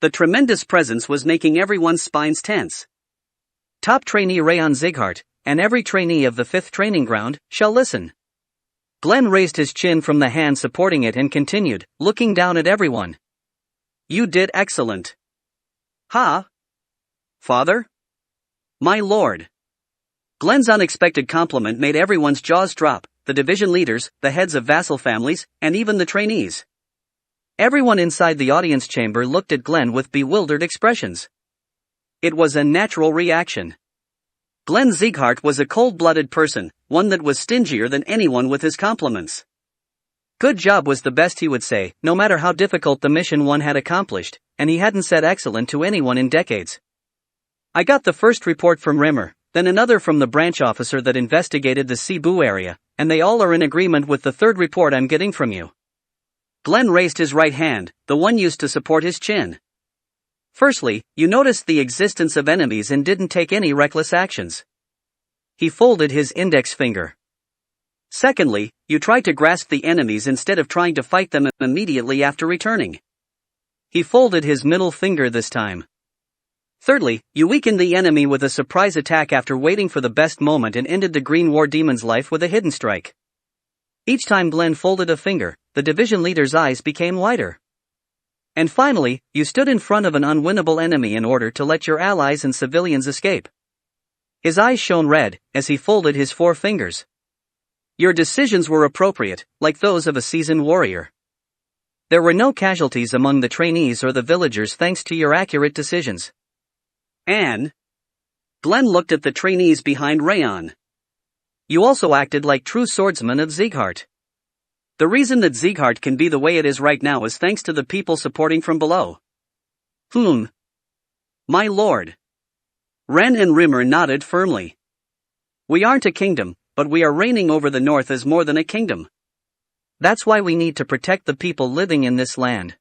Speaker 1: The tremendous presence was making everyone's spines tense. Top trainee Raon Sighart, and every trainee of the 5th training ground, shall listen. Glenn raised his chin from the hand supporting it and continued, looking down at everyone. You did excellent. Ha? Father? My lord. Glenn's unexpected compliment made everyone's jaws drop, the division leaders, the heads of vassal families, and even the trainees. Everyone inside the audience chamber looked at Glenn with bewildered expressions. It was a natural reaction. Glenn Sighart was a cold-blooded person, one that was stingier than anyone with his compliments. Good job was the best he would say, no matter how difficult the mission one had accomplished, and he hadn't said excellent to anyone in decades. I got the first report from Rimmer, then another from the branch officer that investigated the Cebu area, and they all are in agreement with the third report I'm getting from you. Glenn raised his right hand, the one used to support his chin. Firstly, you noticed the existence of enemies and didn't take any reckless actions. He folded his index finger. Secondly, you tried to grasp the enemies instead of trying to fight them immediately after returning. He folded his middle finger this time. Thirdly, you weakened the enemy with a surprise attack after waiting for the best moment and ended the Green War Demon's life with a hidden strike. Each time Glenn folded a finger, the division leader's eyes became wider. And finally, you stood in front of an unwinnable enemy in order to let your allies and civilians escape. His eyes shone red, as he folded his 4 fingers. Your decisions were appropriate, like those of a seasoned warrior. There were no casualties among the trainees or the villagers thanks to your accurate decisions. And Glenn looked at the trainees behind Raon. You also acted like true swordsmen of Sieghart. The reason that Sieghart can be the way it is right now is thanks to the people supporting from below. My lord. Ren and Rimmer nodded firmly. We aren't a kingdom, but we are reigning over the north as more than a kingdom. That's why we need to protect the people living in this land.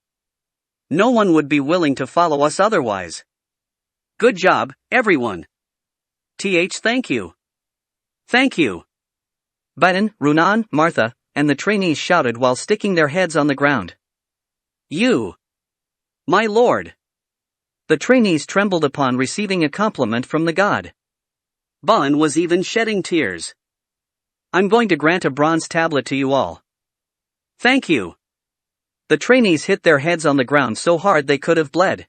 Speaker 1: No one would be willing to follow us otherwise. Good job, everyone. Thank you. Thank you. Biden, Runan, Martha, and the trainees shouted while sticking their heads on the ground. You! My lord! The trainees trembled upon receiving a compliment from the god. Bun was even shedding tears. I'm going to grant a bronze tablet to you all. Thank you. The trainees hit their heads on the ground so hard they could have bled.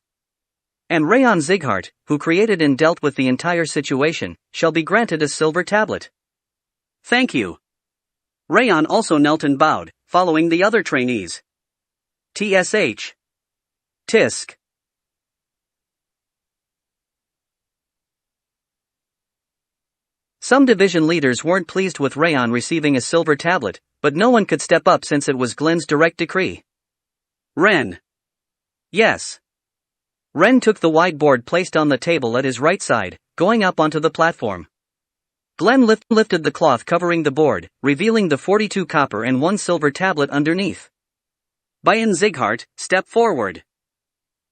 Speaker 1: And Raon Sieghart, who created and dealt with the entire situation, shall be granted a silver tablet. Thank you. Raon also knelt and bowed, following the other trainees. Tisk. Some division leaders weren't pleased with Raon receiving a silver tablet, but no one could step up since it was Glenn's direct decree. Ren. Yes. Ren took the whiteboard placed on the table at his right side, going up onto the platform. Glenn lifted the cloth covering the board, revealing the 42 copper and 1 silver tablet underneath. Bayan Sieghart, step forward.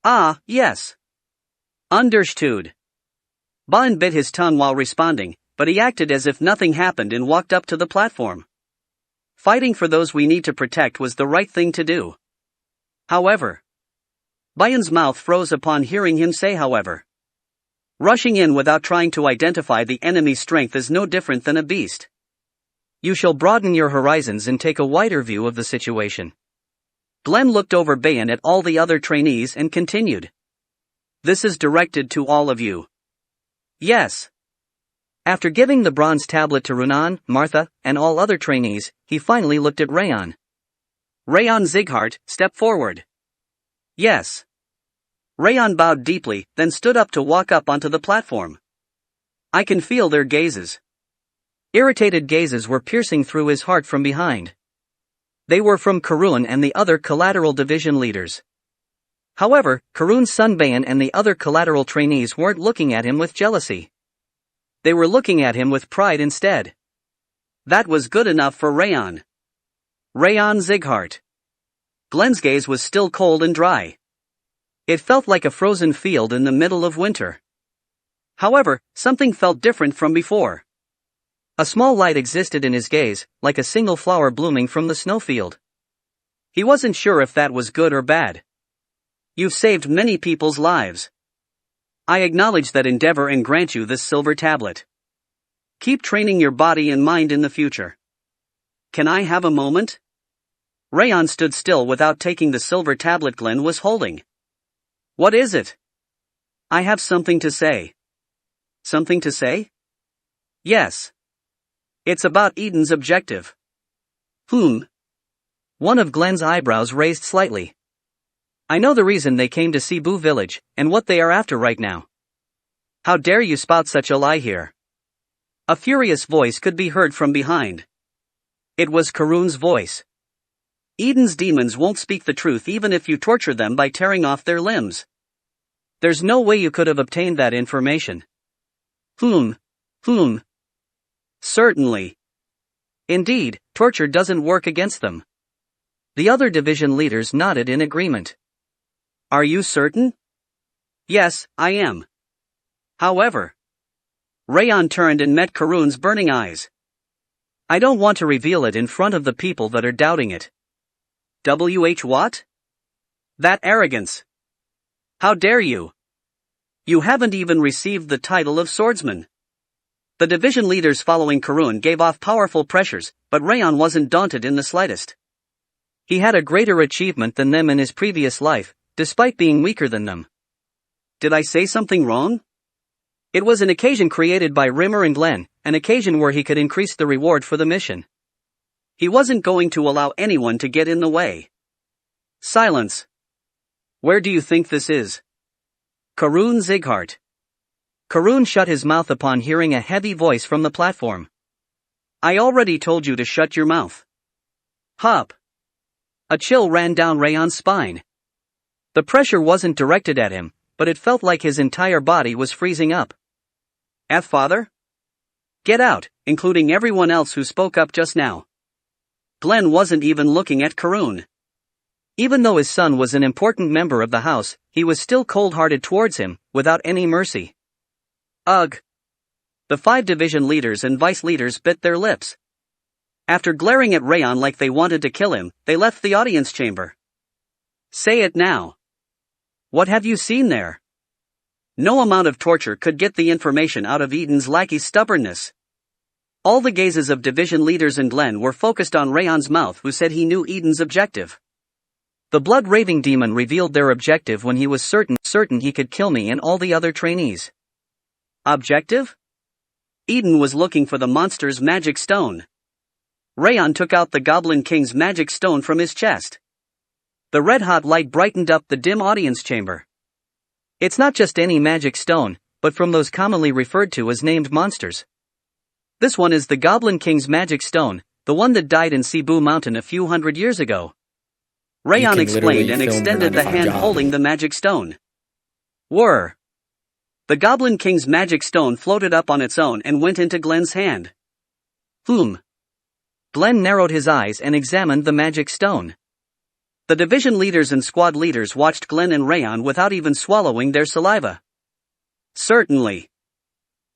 Speaker 1: Ah, yes. Understood. Bayan bit his tongue while responding, but he acted as if nothing happened and walked up to the platform. Fighting for those we need to protect was the right thing to do. However. Bayan's mouth froze upon hearing him say however. Rushing in without trying to identify the enemy's strength is no different than a beast. You shall broaden your horizons and take a wider view of the situation. Glenn looked over Bayan at all the other trainees and continued. This is directed to all of you. Yes. After giving the bronze tablet to Runan, Martha, and all other trainees, he finally looked at Raon. Raon Sieghart, step forward. Yes. Raon bowed deeply, then stood up to walk up onto the platform. I can feel their gazes. Irritated gazes were piercing through his heart from behind. They were from Karun and the other collateral division leaders. However, Karun's son Bayan and the other collateral trainees weren't looking at him with jealousy. They were looking at him with pride instead. That was good enough for Raon. Raon Sieghart. Glenn's gaze was still cold and dry. It felt like a frozen field in the middle of winter. However, something felt different from before. A small light existed in his gaze, like a single flower blooming from the snowfield. He wasn't sure if that was good or bad. You've saved many people's lives. I acknowledge that endeavor and grant you this silver tablet. Keep training your body and mind in the future. Can I have a moment? Raon stood still without taking the silver tablet Glenn was holding. What is it? I have something to say. Something to say? Yes. It's about Eden's objective. One of Glenn's eyebrows raised slightly. I know the reason they came to Cebu village, and what they are after right now. How dare you spout such a lie here? A furious voice could be heard from behind. It was Karun's voice. Eden's demons won't speak the truth even if you torture them by tearing off their limbs. There's no way you could have obtained that information. Certainly. Indeed, torture doesn't work against them. The other division leaders nodded in agreement. Are you certain? Yes, I am. However. Raon turned and met Karun's burning eyes. I don't want to reveal it in front of the people that are doubting it. What? That arrogance. How dare you? You haven't even received the title of swordsman. The division leaders following Karun gave off powerful pressures, but Raon wasn't daunted in the slightest. He had a greater achievement than them in his previous life, despite being weaker than them. Did I say something wrong? It was an occasion created by Rimmer and Glenn, an occasion where he could increase the reward for the mission. He wasn't going to allow anyone to get in the way. Silence. Where do you think this is? Karun Zighart. Karun shut his mouth upon hearing a heavy voice from the platform. I already told you to shut your mouth. Hup. A chill ran down Raon's spine. The pressure wasn't directed at him, but it felt like his entire body was freezing up. Father? Get out, including everyone else who spoke up just now. Glenn wasn't even looking at Karun. Even though his son was an important member of the house, he was still cold-hearted towards him, without any mercy. Ugh. The 5 division leaders and vice leaders bit their lips. After glaring at Raon like they wanted to kill him, they left the audience chamber. Say it now. What have you seen there? No amount of torture could get the information out of Eden's lackey's stubbornness. All the gazes of division leaders and Glenn were focused on Raon's mouth, who said he knew Eden's objective. The blood-raving demon revealed their objective when he was certain he could kill me and all the other trainees. Objective? Eden was looking for the monster's magic stone. Raon took out the Goblin King's magic stone from his chest. The red-hot light brightened up the dim audience chamber. It's not just any magic stone, but from those commonly referred to as named monsters. This one is the Goblin King's magic stone, the one that died in Cebu Mountain a few hundred years ago. Raon explained and extended the hand holding the magic stone. Whir. The Goblin King's magic stone floated up on its own and went into Glenn's hand. Glenn narrowed his eyes and examined the magic stone. The division leaders and squad leaders watched Glenn and Raon without even swallowing their saliva. Certainly.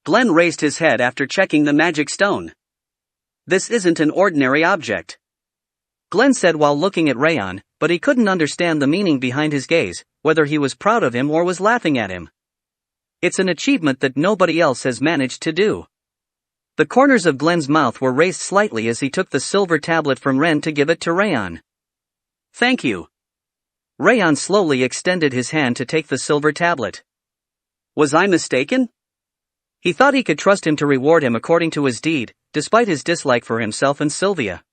Speaker 1: Glenn raised his head after checking the magic stone. This isn't an ordinary object. Glenn said while looking at Raon, but he couldn't understand the meaning behind his gaze, whether he was proud of him or was laughing at him. It's an achievement that nobody else has managed to do. The corners of Glenn's mouth were raised slightly as he took the silver tablet from Ren to give it to Raon. Thank you. Raon slowly extended his hand to take the silver tablet. Was I mistaken? He thought he could trust him to reward him according to his deed, despite his dislike for himself and Sylvia.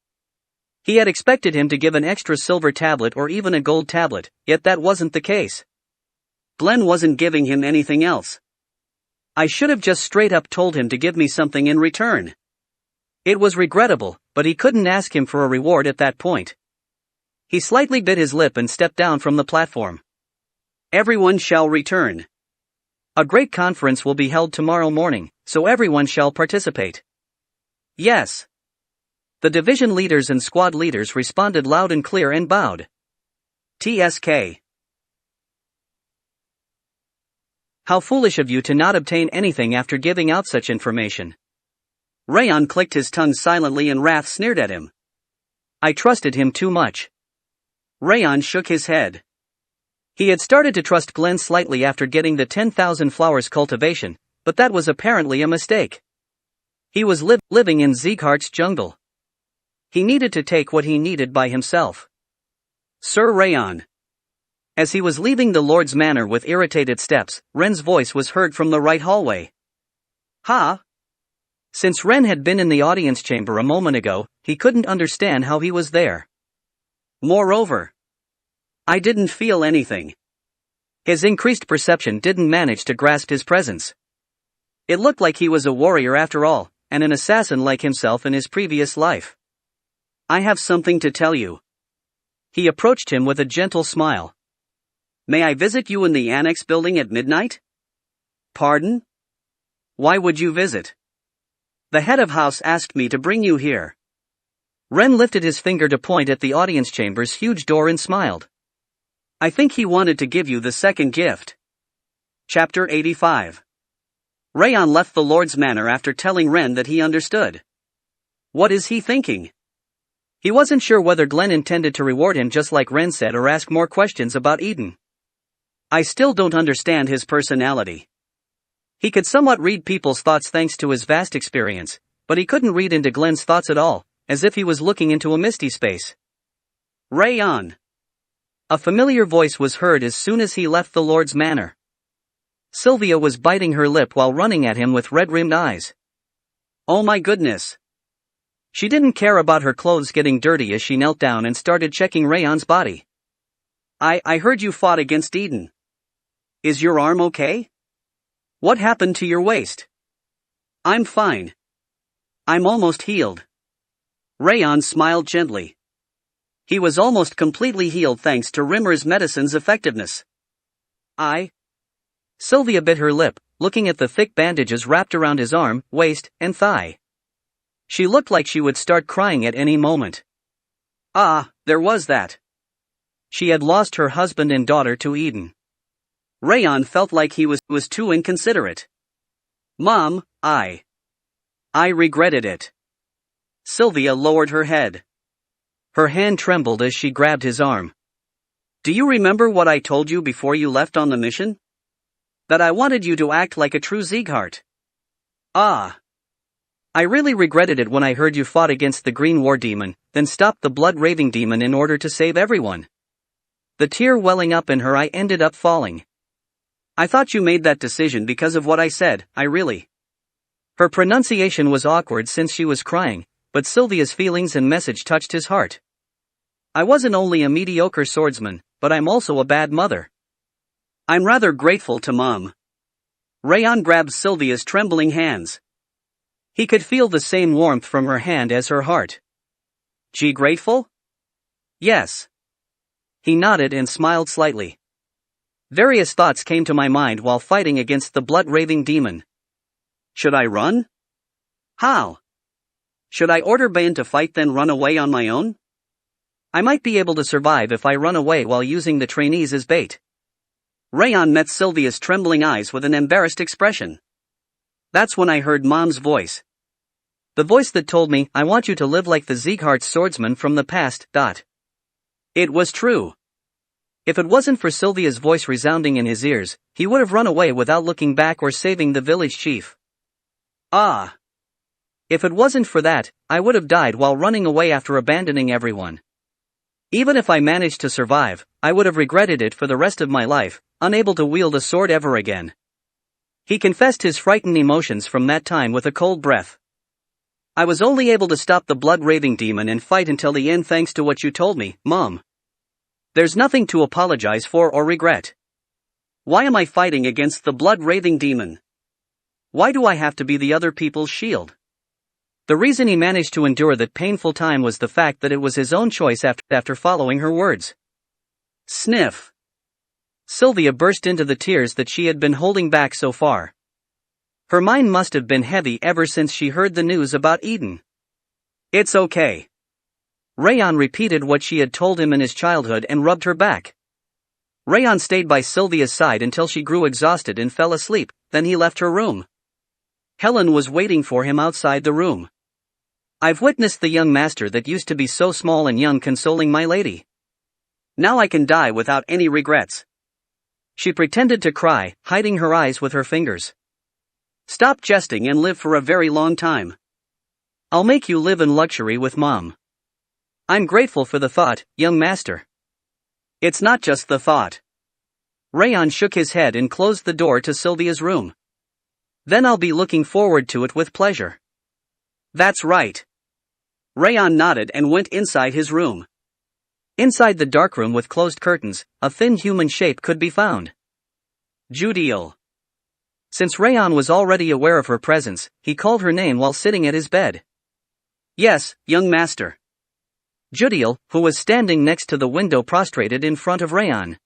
Speaker 1: He had expected him to give an extra silver tablet or even a gold tablet, yet that wasn't the case. Glenn wasn't giving him anything else. I should have just straight up told him to give me something in return. It was regrettable, but he couldn't ask him for a reward at that point. He slightly bit his lip and stepped down from the platform. Everyone shall return. A great conference will be held tomorrow morning, so everyone shall participate. Yes. The division leaders and squad leaders responded loud and clear and bowed. TSK. How foolish of you to not obtain anything after giving out such information. Raon clicked his tongue silently and wrath sneered at him. I trusted him too much. Raon shook his head. He had started to trust Glenn slightly after getting the 10,000 flowers cultivation, but that was apparently a mistake. He was living in Zieghart's jungle. He needed to take what he needed by himself. Sir Raon. As he was leaving the Lord's Manor with irritated steps, Ren's voice was heard from the right hallway. Ha! Since Ren had been in the audience chamber a moment ago, he couldn't understand how he was there. Moreover, I didn't feel anything. His increased perception didn't manage to grasp his presence. It looked like he was a warrior after all, and an assassin like himself in his previous life. I have something to tell you. He approached him with a gentle smile. May I visit you in the annex building at midnight? Pardon? Why would you visit? The head of house asked me to bring you here. Ren lifted his finger to point at the audience chamber's huge door and smiled. I think he wanted to give you the second gift. Chapter 85. Raon left the Lord's Manor after telling Ren that he understood. What is he thinking? He wasn't sure whether Glenn intended to reward him just like Ren said or ask more questions about Eden. I still don't understand his personality. He could somewhat read people's thoughts thanks to his vast experience, but he couldn't read into Glenn's thoughts at all, as if he was looking into a misty space. Raon. A familiar voice was heard as soon as he left the Lord's manor. Sylvia was biting her lip while running at him with red-rimmed eyes. Oh my goodness. She didn't care about her clothes getting dirty as she knelt down and started checking Raon's body. I heard you fought against Eden. Is your arm okay? What happened to your waist? I'm fine. I'm almost healed. Raon smiled gently. He was almost completely healed thanks to Rimmer's medicine's effectiveness. Sylvia bit her lip, looking at the thick bandages wrapped around his arm, waist, and thigh. She looked like she would start crying at any moment. There was that. She had lost her husband and daughter to Eden. Raon felt like he was too inconsiderate. Mom, I regretted it. Sylvia lowered her head. Her hand trembled as she grabbed his arm. Do you remember what I told you before you left on the mission? That I wanted you to act like a true Sieghart. I really regretted it when I heard you fought against the Green War Demon, then stopped the blood-raving demon in order to save everyone. The tear welling up in her eye ended up falling. I thought you made that decision because of what I said, Her pronunciation was awkward since she was crying, but Sylvia's feelings and message touched his heart. I wasn't only a mediocre swordsman, but I'm also a bad mother. I'm rather grateful to Mom. Raon grabbed Sylvia's trembling hands. He could feel the same warmth from her hand as her heart. Grateful? Yes. He nodded and smiled slightly. Various thoughts came to my mind while fighting against the blood-raving demon. Should I run? How? Should I order Bain to fight then run away on my own? I might be able to survive if I run away while using the trainees as bait. Raon met Sylvia's trembling eyes with an embarrassed expression. That's when I heard Mom's voice. The voice that told me, I want you to live like the Sieghart swordsman from the past. It was true. If it wasn't for Sylvia's voice resounding in his ears, he would have run away without looking back or saving the village chief. If it wasn't for that, I would have died while running away after abandoning everyone. Even if I managed to survive, I would have regretted it for the rest of my life, unable to wield a sword ever again. He confessed his frightened emotions from that time with a cold breath. I was only able to stop the blood-raving demon and fight until the end thanks to what you told me, Mom. There's nothing to apologize for or regret. Why am I fighting against the blood-raving demon? Why do I have to be the other people's shield? The reason he managed to endure that painful time was the fact that it was his own choice after following her words. Sniff. Sylvia burst into the tears that she had been holding back so far. Her mind must have been heavy ever since she heard the news about Eden. It's okay. Raon repeated what she had told him in his childhood and rubbed her back. Raon stayed by Sylvia's side until she grew exhausted and fell asleep, then he left her room. Helen was waiting for him outside the room. I've witnessed the young master that used to be so small and young consoling my lady. Now I can die without any regrets. She pretended to cry, hiding her eyes with her fingers. Stop jesting and live for a very long time. I'll make you live in luxury with Mom. I'm grateful for the thought, young master. It's not just the thought. Raon shook his head and closed the door to Sylvia's room. Then I'll be looking forward to it with pleasure. That's right. Raon nodded and went inside his room. Inside the dark room with closed curtains, a thin human shape could be found. Judiel. Since Raon was already aware of her presence, he called her name while sitting at his bed. Yes, young master. Judiel, who was standing next to the window, prostrated in front of Raon.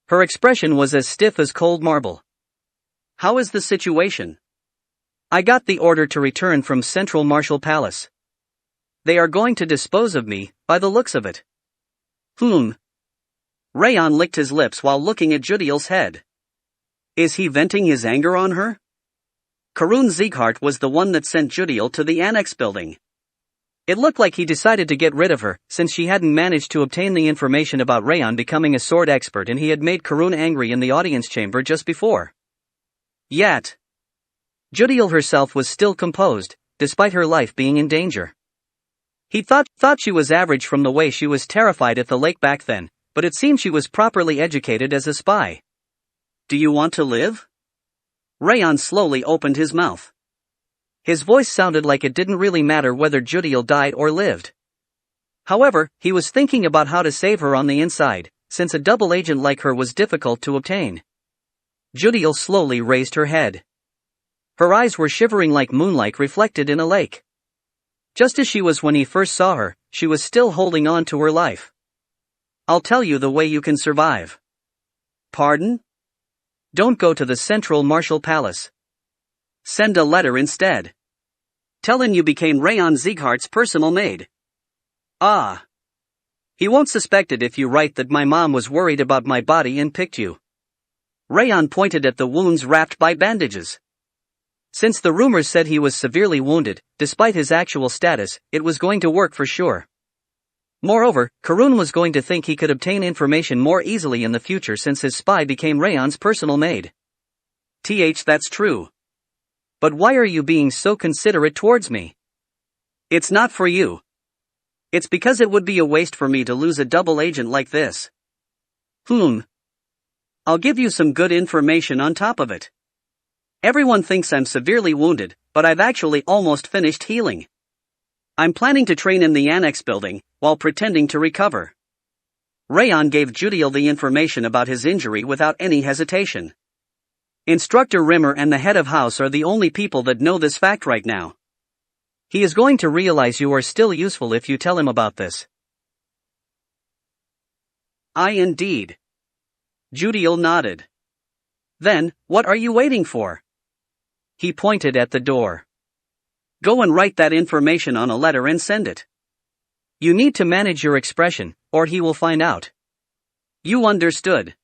Speaker 1: Her expression was as stiff as cold marble. How is the situation? I got the order to return from Central Martial Palace. They are going to dispose of me, by the looks of it. Raon licked his lips while looking at Judiel's head. Is he venting his anger on her? Karun Sieghart was the one that sent Judiel to the annex building. It looked like he decided to get rid of her, since she hadn't managed to obtain the information about Raon becoming a sword expert and he had made Karun angry in the audience chamber just before. Yet, Judiel herself was still composed, despite her life being in danger. He thought she was average from the way she was terrified at the lake back then, but it seemed she was properly educated as a spy. Do you want to live? Raon slowly opened his mouth. His voice sounded like it didn't really matter whether Judiel died or lived. However, he was thinking about how to save her on the inside, since a double agent like her was difficult to obtain. Judiel slowly raised her head. Her eyes were shivering like moonlight reflected in a lake. Just as she was when he first saw her, she was still holding on to her life. I'll tell you the way you can survive. Pardon? Don't go to the Central Martial Palace. Send a letter instead. Tell him you became Raon Sieghart's personal maid. Ah. He won't suspect it if you write that my mom was worried about my body and picked you. Raon pointed at the wounds wrapped by bandages. Since the rumors said he was severely wounded, despite his actual status, it was going to work for sure. Moreover, Karun was going to think he could obtain information more easily in the future since his spy became Raon's personal maid. That's true. But why are you being so considerate towards me? It's not for you. It's because it would be a waste for me to lose a double agent like this. I'll give you some good information on top of it. Everyone thinks I'm severely wounded, but I've actually almost finished healing. I'm planning to train in the annex building, while pretending to recover. Raon gave Judiel the information about his injury without any hesitation. Instructor Rimmer and the head of house are the only people that know this fact right now. He is going to realize you are still useful if you tell him about this. Indeed. Judiel nodded. Then, what are you waiting for? He pointed at the door. Go and write that information on a letter and send it. You need to manage your expression, or he will find out. You understood.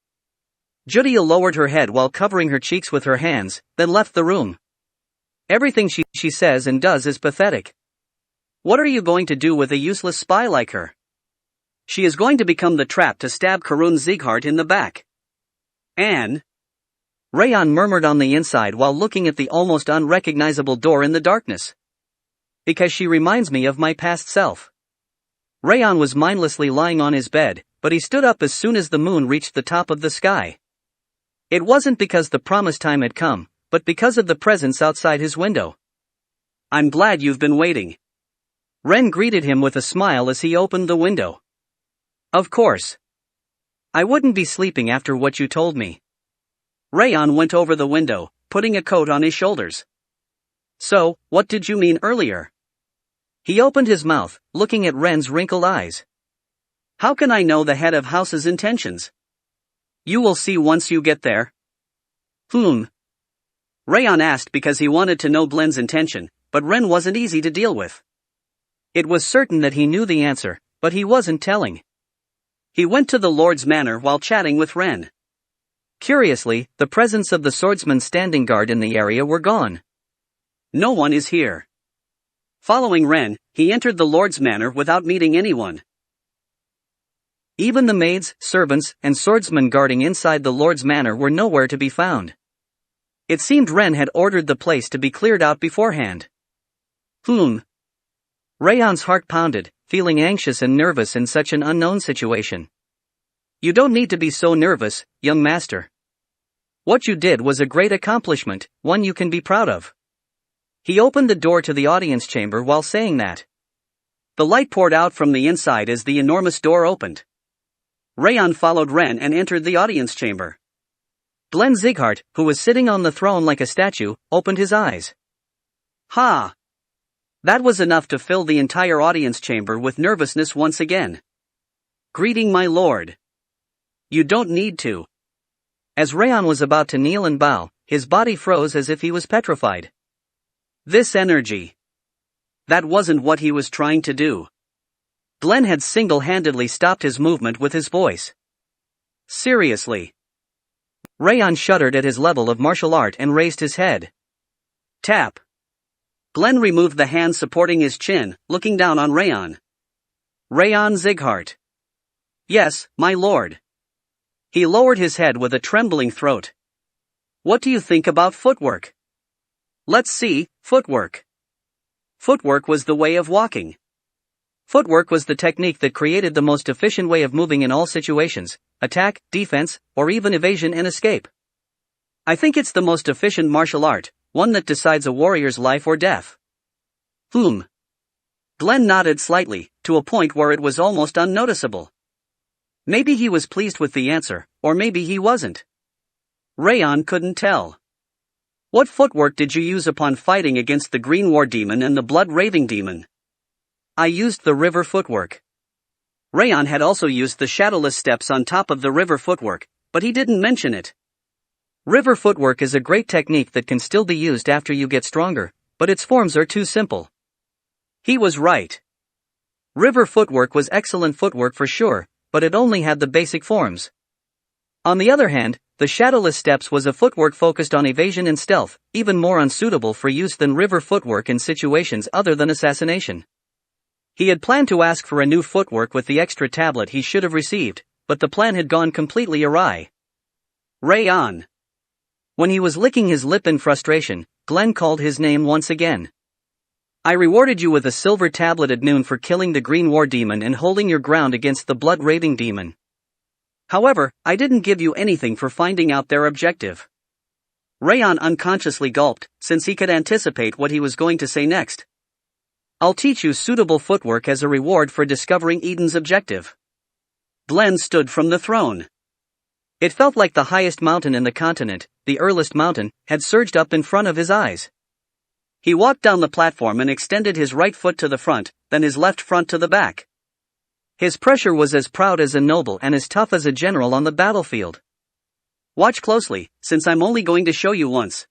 Speaker 1: Judiel lowered her head while covering her cheeks with her hands, then left the room. Everything she says and does is pathetic. What are you going to do with a useless spy like her? She is going to become the trap to stab Karun Sieghart in the back. And? Raon murmured on the inside while looking at the almost unrecognizable door in the darkness. Because she reminds me of my past self. Raon was mindlessly lying on his bed, but he stood up as soon as the moon reached the top of the sky. It wasn't because the promised time had come, but because of the presence outside his window. I'm glad you've been waiting. Ren greeted him with a smile as he opened the window. Of course. I wouldn't be sleeping after what you told me. Raon went over the window, putting a coat on his shoulders. So, what did you mean earlier? He opened his mouth, looking at Ren's wrinkled eyes. How can I know the head of house's intentions? You will see once you get there. Raon asked because he wanted to know Glen's intention, but Ren wasn't easy to deal with. It was certain that he knew the answer, but he wasn't telling. He went to the Lord's manor while chatting with Ren. Curiously, the presence of the swordsman standing guard in the area were gone. No one is here. Following Ren, he entered the Lord's manor without meeting anyone. Even the maids, servants, and swordsmen guarding inside the Lord's manor were nowhere to be found. It seemed Ren had ordered the place to be cleared out beforehand. Raon's heart pounded, feeling anxious and nervous in such an unknown situation. You don't need to be so nervous, young master. What you did was a great accomplishment, one you can be proud of. He opened the door to the audience chamber while saying that. The light poured out from the inside as the enormous door opened. Raon followed Ren and entered the audience chamber. Glen Sieghart, who was sitting on the throne like a statue, opened his eyes. Ha! That was enough to fill the entire audience chamber with nervousness once again. Greeting my lord. You don't need to. As Raon was about to kneel and bow, his body froze as if he was petrified. This energy. That wasn't what he was trying to do. Glen had single-handedly stopped his movement with his voice. Seriously. Raon shuddered at his level of martial art and raised his head. Tap. Glen removed the hand supporting his chin, looking down on Raon. Raon Sieghart. Yes, my lord. He lowered his head with a trembling throat. What do you think about footwork? Let's see, footwork. Footwork was the way of walking. Footwork was the technique that created the most efficient way of moving in all situations, attack, defense, or even evasion and escape. I think it's the most efficient martial art, one that decides a warrior's life or death. Glenn nodded slightly, to a point where it was almost unnoticeable. Maybe he was pleased with the answer, or maybe he wasn't. Raon couldn't tell. What footwork did you use upon fighting against the Green War Demon and the Blood-Raving Demon? I used the river footwork. Raon had also used the shadowless steps on top of the river footwork, but he didn't mention it. River footwork is a great technique that can still be used after you get stronger, but its forms are too simple. He was right. River footwork was excellent footwork for sure, but it only had the basic forms. On the other hand, the shadowless steps was a footwork focused on evasion and stealth, even more unsuitable for use than river footwork in situations other than assassination. He had planned to ask for a new footwork with the extra tablet he should have received, but the plan had gone completely awry. Raon. When he was licking his lip in frustration, Glenn called his name once again. I rewarded you with a silver tablet at noon for killing the Green War Demon and holding your ground against the Blood-Raving Demon. However, I didn't give you anything for finding out their objective. Raon unconsciously gulped, since he could anticipate what he was going to say next. I'll teach you suitable footwork as a reward for discovering Eden's objective. Glenn stood from the throne. It felt like the highest mountain in the continent, the earliest mountain, had surged up in front of his eyes. He walked down the platform and extended his right foot to the front, then his left front to the back. His pressure was as proud as a noble and as tough as a general on the battlefield. Watch closely, since I'm only going to show you once.